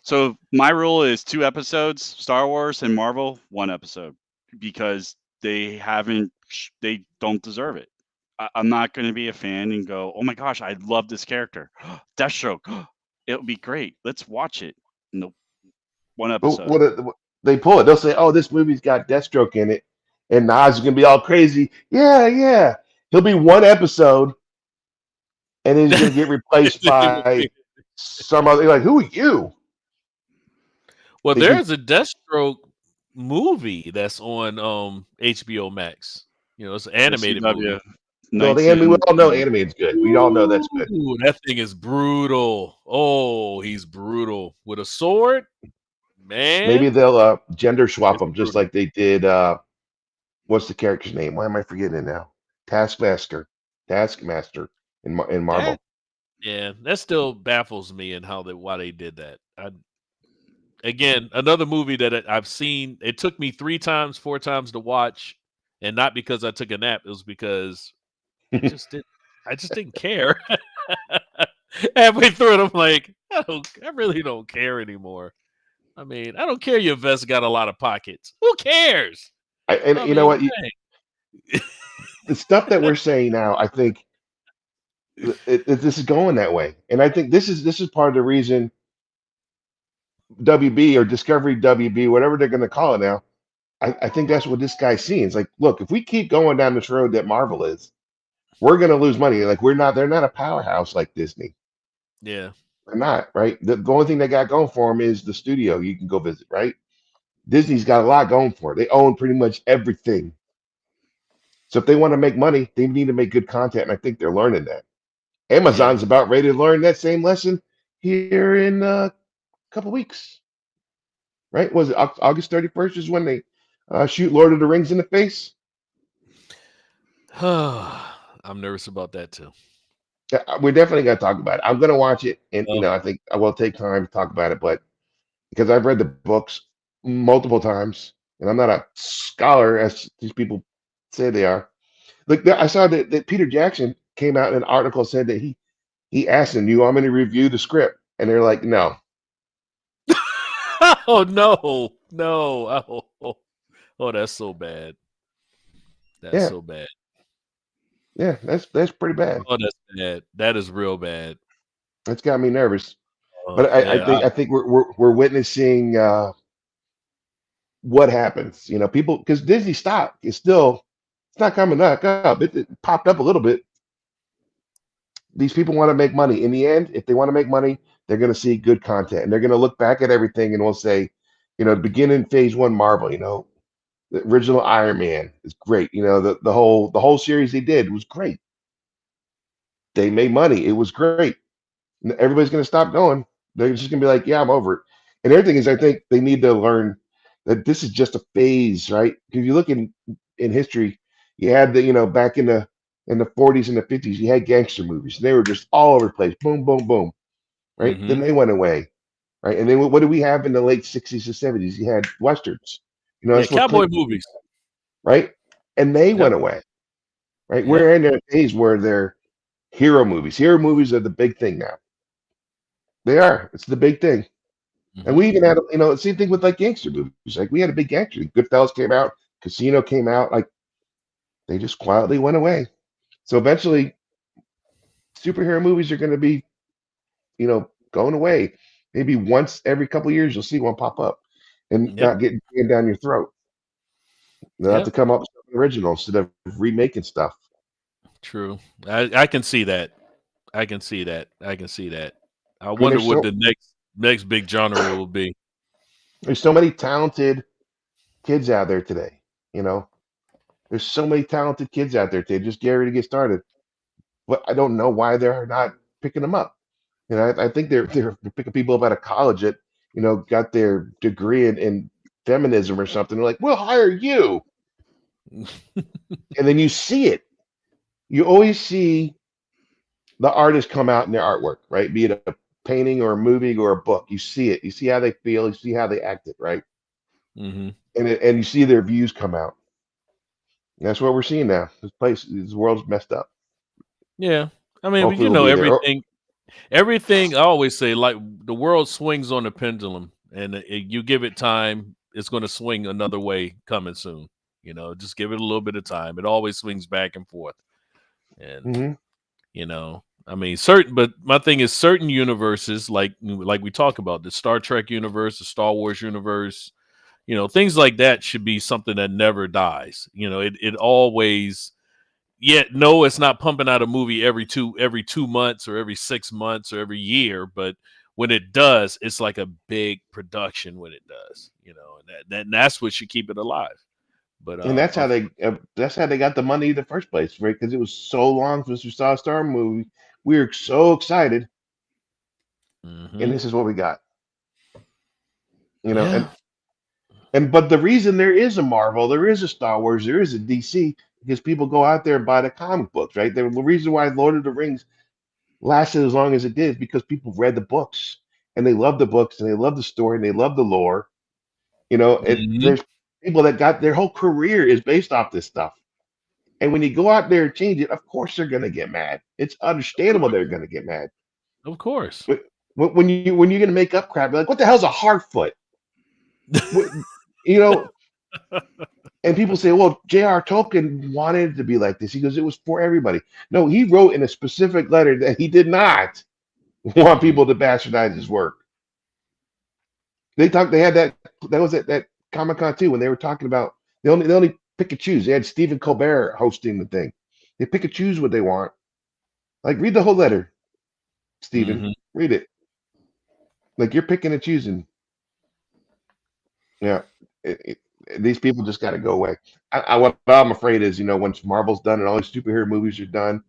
So my rule is 2 episodes, Star Wars and Marvel, 1 episode, because they don't deserve it. I'm not going to be a fan and go, oh my gosh, I love this character, Deathstroke. It'll be great. Let's watch it. Nope, 1 But episode. they pull it? They'll say, "Oh, this movie's got Deathstroke in it," and Nas is gonna be all crazy. Yeah, yeah. He'll be 1 episode, and then he's gonna get replaced by some other. Like, who are you? Well, They do. there's a Deathstroke movie that's on HBO Max. You know, it's an animated movie. CW, Well, Knights we and all know animated's good. We all know that's good. Ooh, that thing is brutal. Oh, he's brutal with a sword, Maybe man. they'll gender swap It's them just brutal. like they did. What's the character's name? Why am I forgetting it now? Taskmaster. Taskmaster in That Marvel. yeah, that still baffles me and why they did that. Again, another movie that I've seen. It took me 3 times, 4 times to watch, and not because I took a nap. It was because it just did. I just didn't care. Halfway through it, I'm like, I really don't care anymore. I mean, I don't care your vest got a lot of pockets. Who cares? And I you know mean, what? The stuff that we're saying now, I think this is going that way, and I think this is part of the reason WB or Discovery WB, whatever they're going to call it now. I think that's what this guy's seeing. It's like, look, if we keep going down this road that Marvel is, we're going to lose money. Like, we're not. They're not a powerhouse like Disney. yeah, They're not, right? The only thing they got going for them is the studio you can go visit, right? Disney's got a lot going for it. They own pretty much everything. So if they want to make money, they need to make good content, and I think they're learning that. yeah. Amazon's about ready to learn that same lesson here in a couple weeks, right? Was it August 31st is when they shoot Lord of the Rings in the face? I'm nervous about that too. Yeah, we're definitely going to talk about it. I'm going to watch it, and Oh, I think I will take time to talk about it, but because I've read the books multiple times, and I'm not a scholar as these people say they are. Like I saw that Peter Jackson came out in an article said that he asked them, "You want me to review the script?" And they're like, "No." oh no, no. Oh, that's so bad. That's Yeah, so bad. yeah, that's pretty bad. Oh, that's bad. That is real bad. That's got me nervous. Oh, But I yeah. think we're witnessing what happens. You know, people because Disney stock is still it's not coming back up. It popped up a little bit. These people want to make money. In the end, if they want to make money, they're going to see good content and they're going to look back at everything and will say, you know, beginning phase one Marvel, you know, the original Iron Man is great. You know, the whole series they did was great. They made money. It was great. Everybody's going to stop going. They're just going to be like, yeah, I'm over it. And the other thing is, I think they need to learn that this is just a phase, right? Because you look in history, you had the you know back in the 40s and the 50s, you had gangster movies. They were just all over the place, boom, boom, boom, right? Then Mm-hmm. they went away, right? And then what did we have in the late 60s and 70s? You had westerns. You know, Yeah, that's what cowboy Clint, movies. right? And they Yep. went away, right? Yep. We're in a phase where they're hero movies. Hero movies are the big thing now. They are. It's the big thing. And Mm-hmm. we even had, you know, same thing with like gangster movies. Like we had a big gangster. Goodfellas came out, Casino came out. Like they just quietly went away. So eventually, superhero movies are going to be, you know, going away. Maybe once every couple of years, you'll see one pop up, and Yep. not get jammed down your throat. They'll have to Yep. come up with something original instead of remaking stuff. True. I can see that. I can see that. I can see that. I I mean, wonder what the next big genre will be. there's so many talented kids out there today. You know, there's so many talented kids out there today. Just get ready to get started. But I don't know why they're not picking them up. You know, I think they're picking people up out of college that you know got their degree in feminism or something. They're like, we'll hire you, and then you see it. You always see the artist come out in their artwork, right? Be it a painting or a movie or a book. You see it. You see how they feel. You see how they act it, right? Mm-hmm. And you see their views come out. And that's what we're seeing now. This world's messed up. Yeah. I mean, Hopefully, you we'll know, be there. Oh, everything. I always say, like the world swings on the pendulum, and you give it time, it's going to swing another way coming soon. You know, just give it a little bit of time. It always swings back and forth, and mhm. you know, I mean, certain. But my thing is, certain universes, like we talk about the Star Trek universe, the Star Wars universe, you know, things like that should be something that never dies. You know, it always. Yeah, no, it's not pumping out a movie every 2 months or every 6 months or every year, but when it does, it's like a big production when it does, you know, and that's what should keep it alive. But And that's how they got the money in the first place, right? Because it was so long since we saw a Star movie. We were so excited, and hmm this is what we got. You know, yeah, and but the reason there is a Marvel, there is a Star Wars, there is a DC, because people go out there and buy the comic books, right? The reason why Lord of the Rings lasted as long as it did is because people read the books and they love the books and they love the story and they love the lore. You know, hmm there's people that got their whole career is based off this stuff. And when you go out there and change it, of course they're gonna get mad. It's of understandable course, they're gonna get mad. of course. But when you're gonna make up crap, you're like, what the hell's a Hardfoot? What, you know, and people say, well, J.R. Tolkien wanted it to be like this. He goes, it was for everybody. No, he wrote in a specific letter that he did not want Mm, people to bastardize his work. They had that was at that Comic Con too when they were talking about they only pick and choose. They had Stephen Colbert hosting the thing. They pick and choose what they want. Like read the whole letter, Stephen. hmm Read it. Like you're picking and choosing. Yeah. These people just got to go away. What I'm afraid is, you know, once Marvel's done and all these superhero movies are done,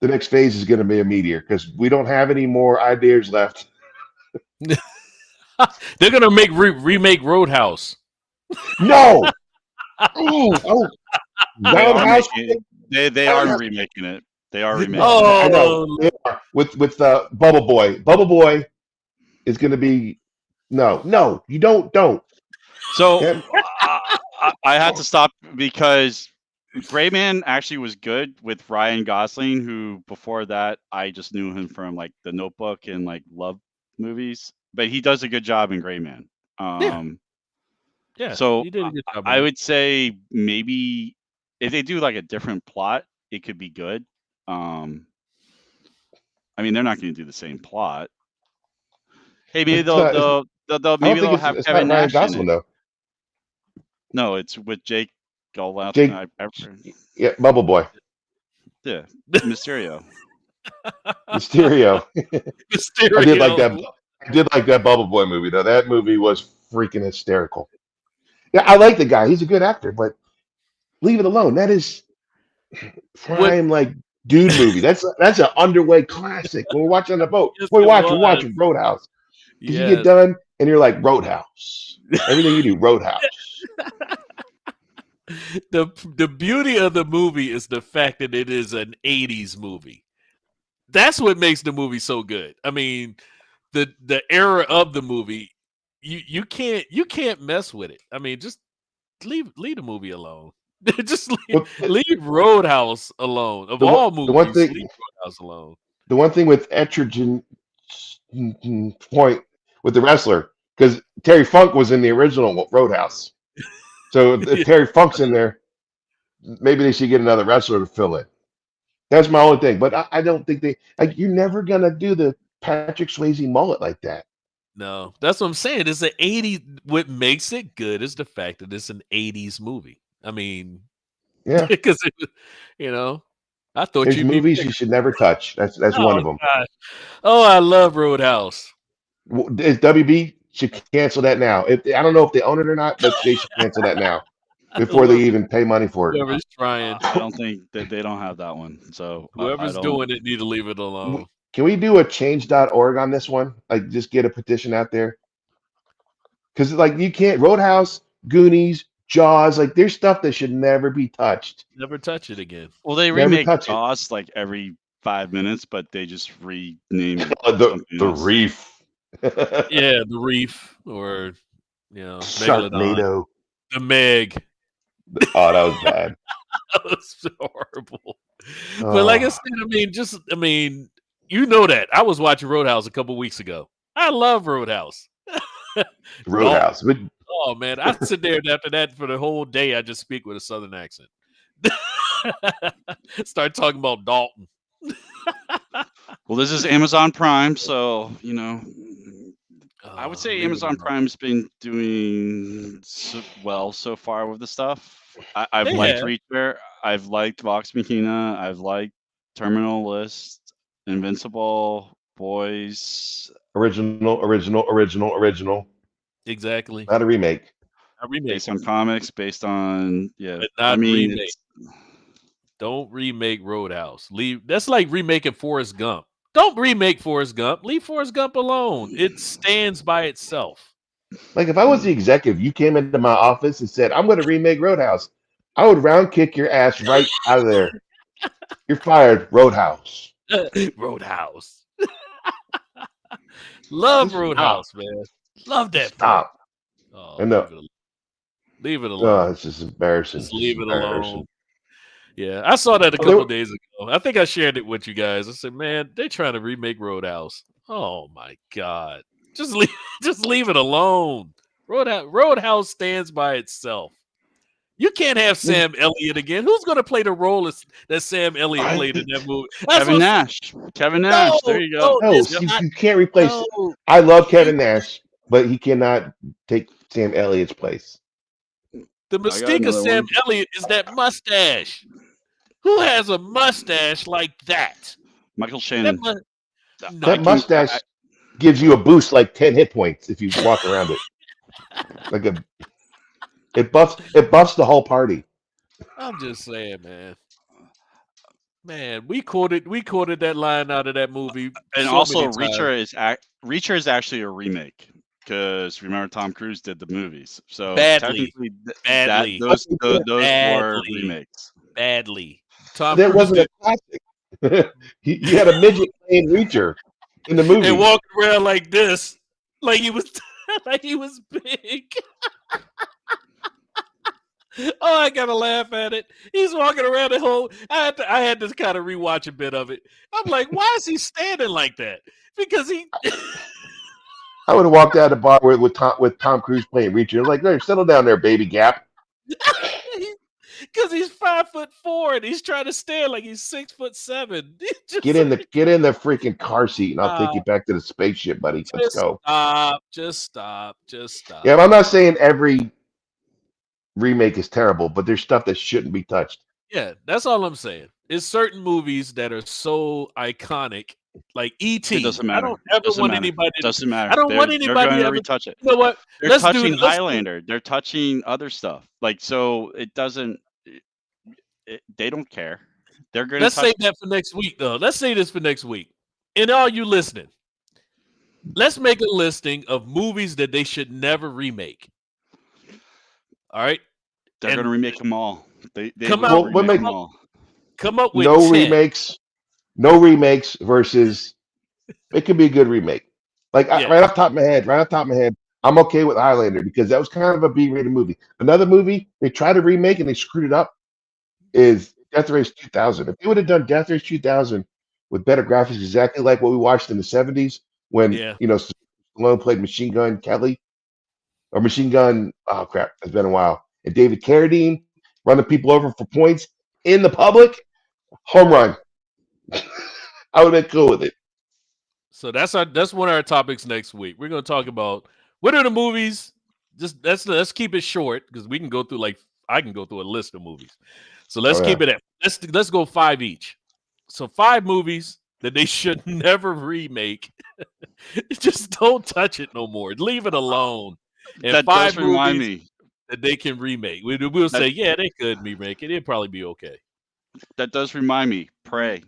the next phase is going to be a meteor because we don't have any more ideas left. They're gonna remake Roadhouse. No. Oh, They are Roundhouse. making. They are remaking it. They are remaking it. I know Oh, they are. With Bubble Boy. Bubble Boy is going to be no. You don't. So That, I had to stop because Gray Man actually was good with Ryan Gosling, who before that I just knew him from like The Notebook and like love movies, but he does a good job in Gray Man. yeah, Um, yeah. so You did a good job I on it. would say maybe if they do like a different plot, it could be good. Um, I mean, they're not going to do the same plot. Hey, maybe it's not. I don't maybe think they'll have it's not Kevin Ryan Nash in Gosling it. though. No, it's with Jake Gyllenhaal. Jake, yeah, Bubble Boy, Yeah, Mysterio. Mysterio. I did like that. Mysterio. I did like that Bubble Boy movie though. That movie was freaking hysterical. Yeah, I like the guy. He's a good actor, but leave it alone. That is What? prime like dude movie. That's an underway classic. When we're watching on the boat, Yes, we're it was. watching Roadhouse because you get Yes. done and you're like Roadhouse. Everything you do, Roadhouse. The beauty of the movie is the fact that it is an 80s movie. That's what makes the movie so good. I mean, the era of the movie, you can't mess with it. I mean, just leave the movie alone. Just Well, leave Roadhouse alone. Of the one all the one movies, leave thing Roadhouse alone. the one thing with Etrigan point with the wrestler because Terry Funk was in the original Roadhouse. So if Terry Funk's in there, maybe they should get another wrestler to fill in. That's my only thing. But I don't think you're never gonna do the Patrick Swayze mullet like that. No, that's what I'm saying. It's an 80s. What makes it good is the fact that it's an 80s movie. I mean, Yeah. because you know, I thought There's you'd be movies bigger. you should never touch. That's one Oh of them. gosh. Oh, I love Roadhouse. WB should cancel that now. If I don't know if they own it or not, but they should cancel that now before they Whoever, even pay money for it. whoever's trying, I don't think that they don't have that one. So I whoever's don't. doing it, need to leave it alone. Can we do a change.org on this one? Like just get a petition out there? Because like you can't Roadhouse, Goonies, Jaws, like there's stuff that should never be touched. Never touch it again. Well, they Never remake touch it. Jaws like every 5 minutes, but they just rename it The something the else. Reef. Yeah, the Reef or Megalodon, Sharknado. the Meg. Oh, that was bad. That was so horrible. But like I said, I mean, you know that I was watching Roadhouse a couple weeks ago. I love Roadhouse. Roadhouse. But Oh man, I sit there and after that for the whole day. I just speak with a Southern accent. Start talking about Dalton. Well, this is Amazon Prime, so I would say leave it Amazon alone. Prime's been doing well so far with the stuff. I've They liked have. Reacher. I've liked Vox Machina. I've liked Terminal List, Invincible, Boys. original. Exactly. Not a remake. A remake, Based on comics, based on but I not mean, remake. Don't remake Roadhouse. That's like remaking Forrest Gump. Don't remake Forrest Gump. Leave Forrest Gump alone. It stands by itself. Like if I was the executive, you came into my office and said, I'm gonna remake Roadhouse, I would round kick your ass right out of there. You're fired, Roadhouse. Roadhouse. Love Just Roadhouse, man. Love that. Stop. Oh, I know. leave it Oh, alone. it's just embarrassing. Just It's leave it embarrassing. alone. Yeah, I saw that a Oh, couple days ago. I think I shared it with you guys. I said, "Man, they trying to remake Roadhouse." Oh my god! Just leave it alone. Roadhouse stands by itself. You can't have Sam Elliott again. Who's going to play the role that Sam Elliott played in that movie? Kevin Nash. Kevin Nash. There you go. No, you can't replace. No. I love Kevin Nash, but he cannot take Sam Elliott's place. The mystique of Sam Elliott is that mustache. Who has a mustache like that? Michael Shannon. That mustache gives you a boost like 10 hit points if you walk around it. Like it buffs the whole party. I'm just saying, man. Man, we quoted that line out of that movie. And so also, many times. Reacher is actually a remake because remember Tom Cruise did the movies, so Badly. technically those were remakes. Badly. Tom That Cruise wasn't a did, classic. You had a midget playing Reacher in the movie. and walking around like this, like he was, like he was big. Oh, I gotta laugh at it. He's walking around the whole. I had to kind of rewatch a bit of it. I'm like, why is he standing like that? Because he, I would have walked out of the bar with Tom Cruise playing Reacher. Like, hey, settle down there, baby Gap. because he's 5'4" and he's trying to stand like he's 6'7". Just, Get in the freaking car seat, and I'll take you back to the spaceship, buddy. Let's go. Just stop. Yeah, I'm not saying every remake is terrible, but there's stuff that shouldn't be touched. Yeah, that's all I'm saying. It's certain movies that are so iconic, like E.T. It doesn't I matter. don't ever Doesn't want matter. anybody. Doesn't matter. I don't want They're anybody going to to ever. retouch it. You know what? They're Let's do touching it. Let's do- Highlander. They're touching other stuff. Like, so it doesn't. They don't care. They're going to Let's touch. save that for next week, though. Let's say this for next week. And all you listening, let's make a listing of movies that they should never remake. All right. They're going to remake them all. They Come will out- remake them all. Come up with No 10. remakes versus it could be a good remake. Like Yeah. right off the top of my head, I'm okay with Highlander because that was kind of a B-rated movie. Another movie they tried to remake and they screwed it up is Death Race 2000. If they would have done Death Race 2000 with better graphics, exactly like what we watched in the 70s when Yeah. Stallone played Machine Gun Kelly or Machine Gun. Oh crap, it's been a while. And David Carradine running people over for points in the public, home run. I would have been cool with it. So that's one of our topics next week. We're going to talk about what are the movies. Just let's keep it short because we can go through I can go through a list of movies. So let's keep it at let's go 5 each. So 5 movies that they should never remake. Just don't touch it no more. Leave it alone. And That 5 does remind movies me. that they can remake. We'll say, yeah, they could remake it. It'd probably be okay. That does remind me. Pray.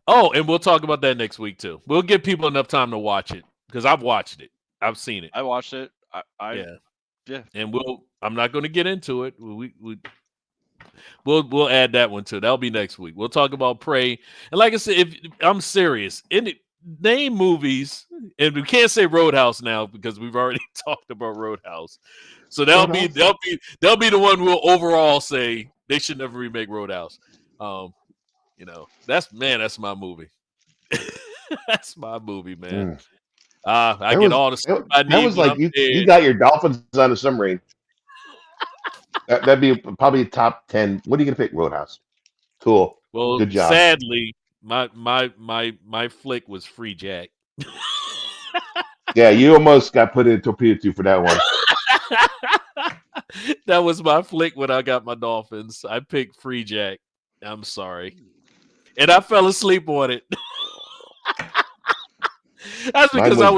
Oh, and we'll talk about that next week too. We'll give people enough time to watch it because I've watched it. I've seen it. I watched it. Yeah. And I'm not going to get into it. We'll add that one too. That'll be next week. We'll talk about Prey. And like I said, if I'm serious, name movies, and we can't say Roadhouse now because we've already talked about Roadhouse. So they'll be the one we'll overall say they should never remake Roadhouse. That's my movie. That's my movie, man. I get all the stuff I need. That was like you got your Dolphins on a submarine. That'd be probably a top 10. What are you gonna pick? Roadhouse. Cool. Well, good job. Sadly, my flick was Free Jack. Yeah, you almost got put in torpedo 2 for that one. That was my flick when I got my Dolphins. I picked Free Jack. I'm sorry. And I fell asleep on it. That's because I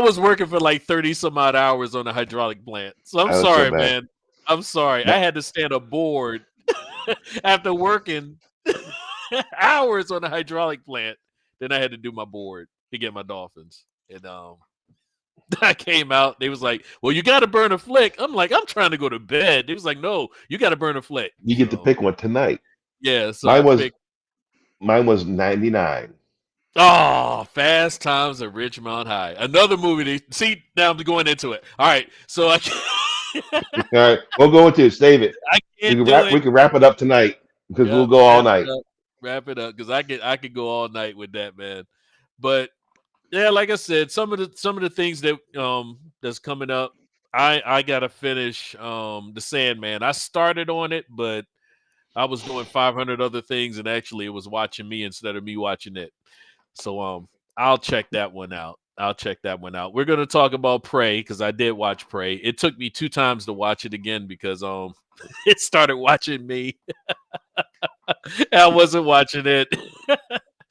was working for like 30 some odd hours on a hydraulic plant. So I'm sorry, man. I'm sorry. I had to stand aboard after working hours on a hydraulic plant. Then I had to do my board to get my Dolphins. And I came out. They was like, well, you got to burn a flick. I'm like, I'm trying to go to bed. They was like, no, you got to burn a flick. You get to pick one tonight. Yeah. So mine was 99. Oh, Fast Times at Ridgemont High. Another movie. See, now I'm going into it. All right. So All right, we'll go into it. Save it. We can wrap it up tonight because we'll go all night. Wrap it up because I could go all night with that, man. But yeah, like I said, some of the things that that's coming up, I gotta finish The Sandman. I started on it, but I was doing 500 other things, and actually it was watching me instead of me watching it. So I'll check that one out. We're gonna talk about Prey because I did watch Prey. It took me 2 times to watch it again because it started watching me. I wasn't watching it.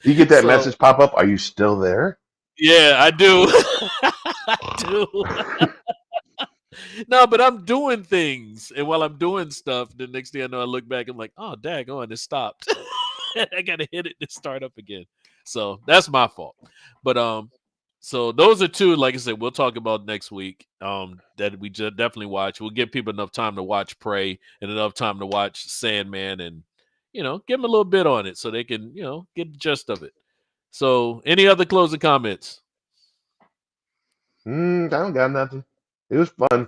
You get that message pop up. Are you still there? Yeah, I do. I do. No, but I'm doing things, and while I'm doing stuff, the next thing I know, I look back. I'm like, oh, daggone, it stopped. I gotta hit it to start up again. So that's my fault. But So those are two, like I said, we'll talk about next week. That we just definitely watch. We'll give people enough time to watch Prey and enough time to watch Sandman, and give them a little bit on it so they can get the gist of it. So, any other closing comments? I don't got nothing. It was fun.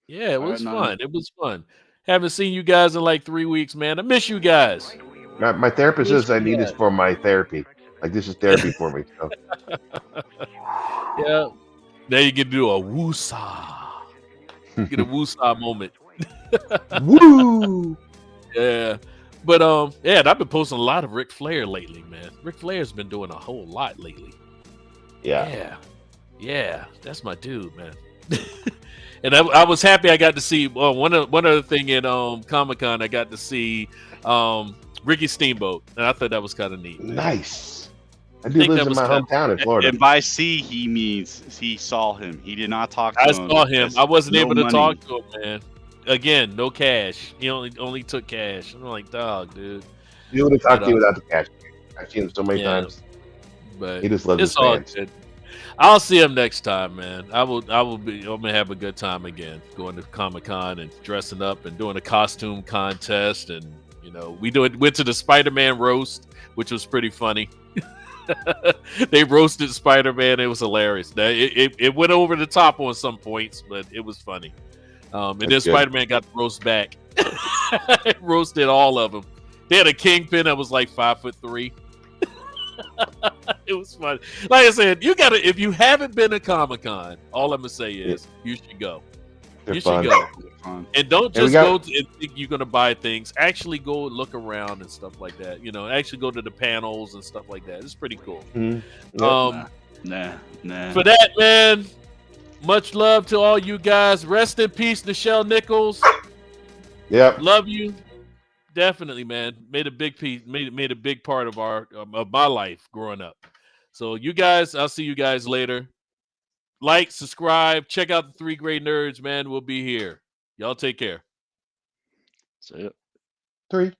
Yeah, it was None. fun. It was fun. Haven't seen you guys in like 3 weeks, man. I miss you guys. My therapist Miss says I you need this guys. for my therapy. Like this is therapy for me. So Yeah. Now you can do a woosah. Get a woosah moment. woo. Yeah. But yeah, and I've been posting a lot of Ric Flair lately, man. Ric Flair's been doing a whole lot lately. Yeah. Yeah. That's my dude, man. And I was happy I got to see one other thing in Comic-Con. I got to see Ricky Steamboat, and I thought that was kind of neat. Nice. I think lives that in was my kinda- hometown in Florida. And by see, he means he saw him. He did not talk to I him. saw him. There's I wasn't no able to money. talk to him, man. Again, no cash. He only took cash. I'm like, dog, dude. You would have talked to you without the cash. I've seen him so many Yeah. times. But He just loves his it's all fans. good. I'll see him next time, man. I'm gonna have a good time again, going to Comic-Con and dressing up and doing a costume contest, and went to the Spider-Man roast, which was pretty funny. They roasted Spider-Man. It was hilarious. It went over the top on some points, but it was funny. And then That's good. Spider-Man got the roast back. Roasted all of them. They had a Kingpin that was like 5'3". It was fun. Like I said, you gotta, if you haven't been to Comic-Con, all I'm gonna say is you should go. They're You fun. should go. Fun. And don't And we just got- go and think you're gonna buy things. Actually go look around and stuff like that. Actually go to the panels and stuff like that. It's pretty cool. Mhm. Nah. For that, man, much love to all you guys. Rest in peace, Nichelle Nichols. Yep. Love you. Definitely, man. Made a big piece, made a big part of my life growing up. So you guys, I'll see you guys later. Like, subscribe, check out the 3 Grey Nerds, man. We'll be here. Y'all take care. See ya. 3.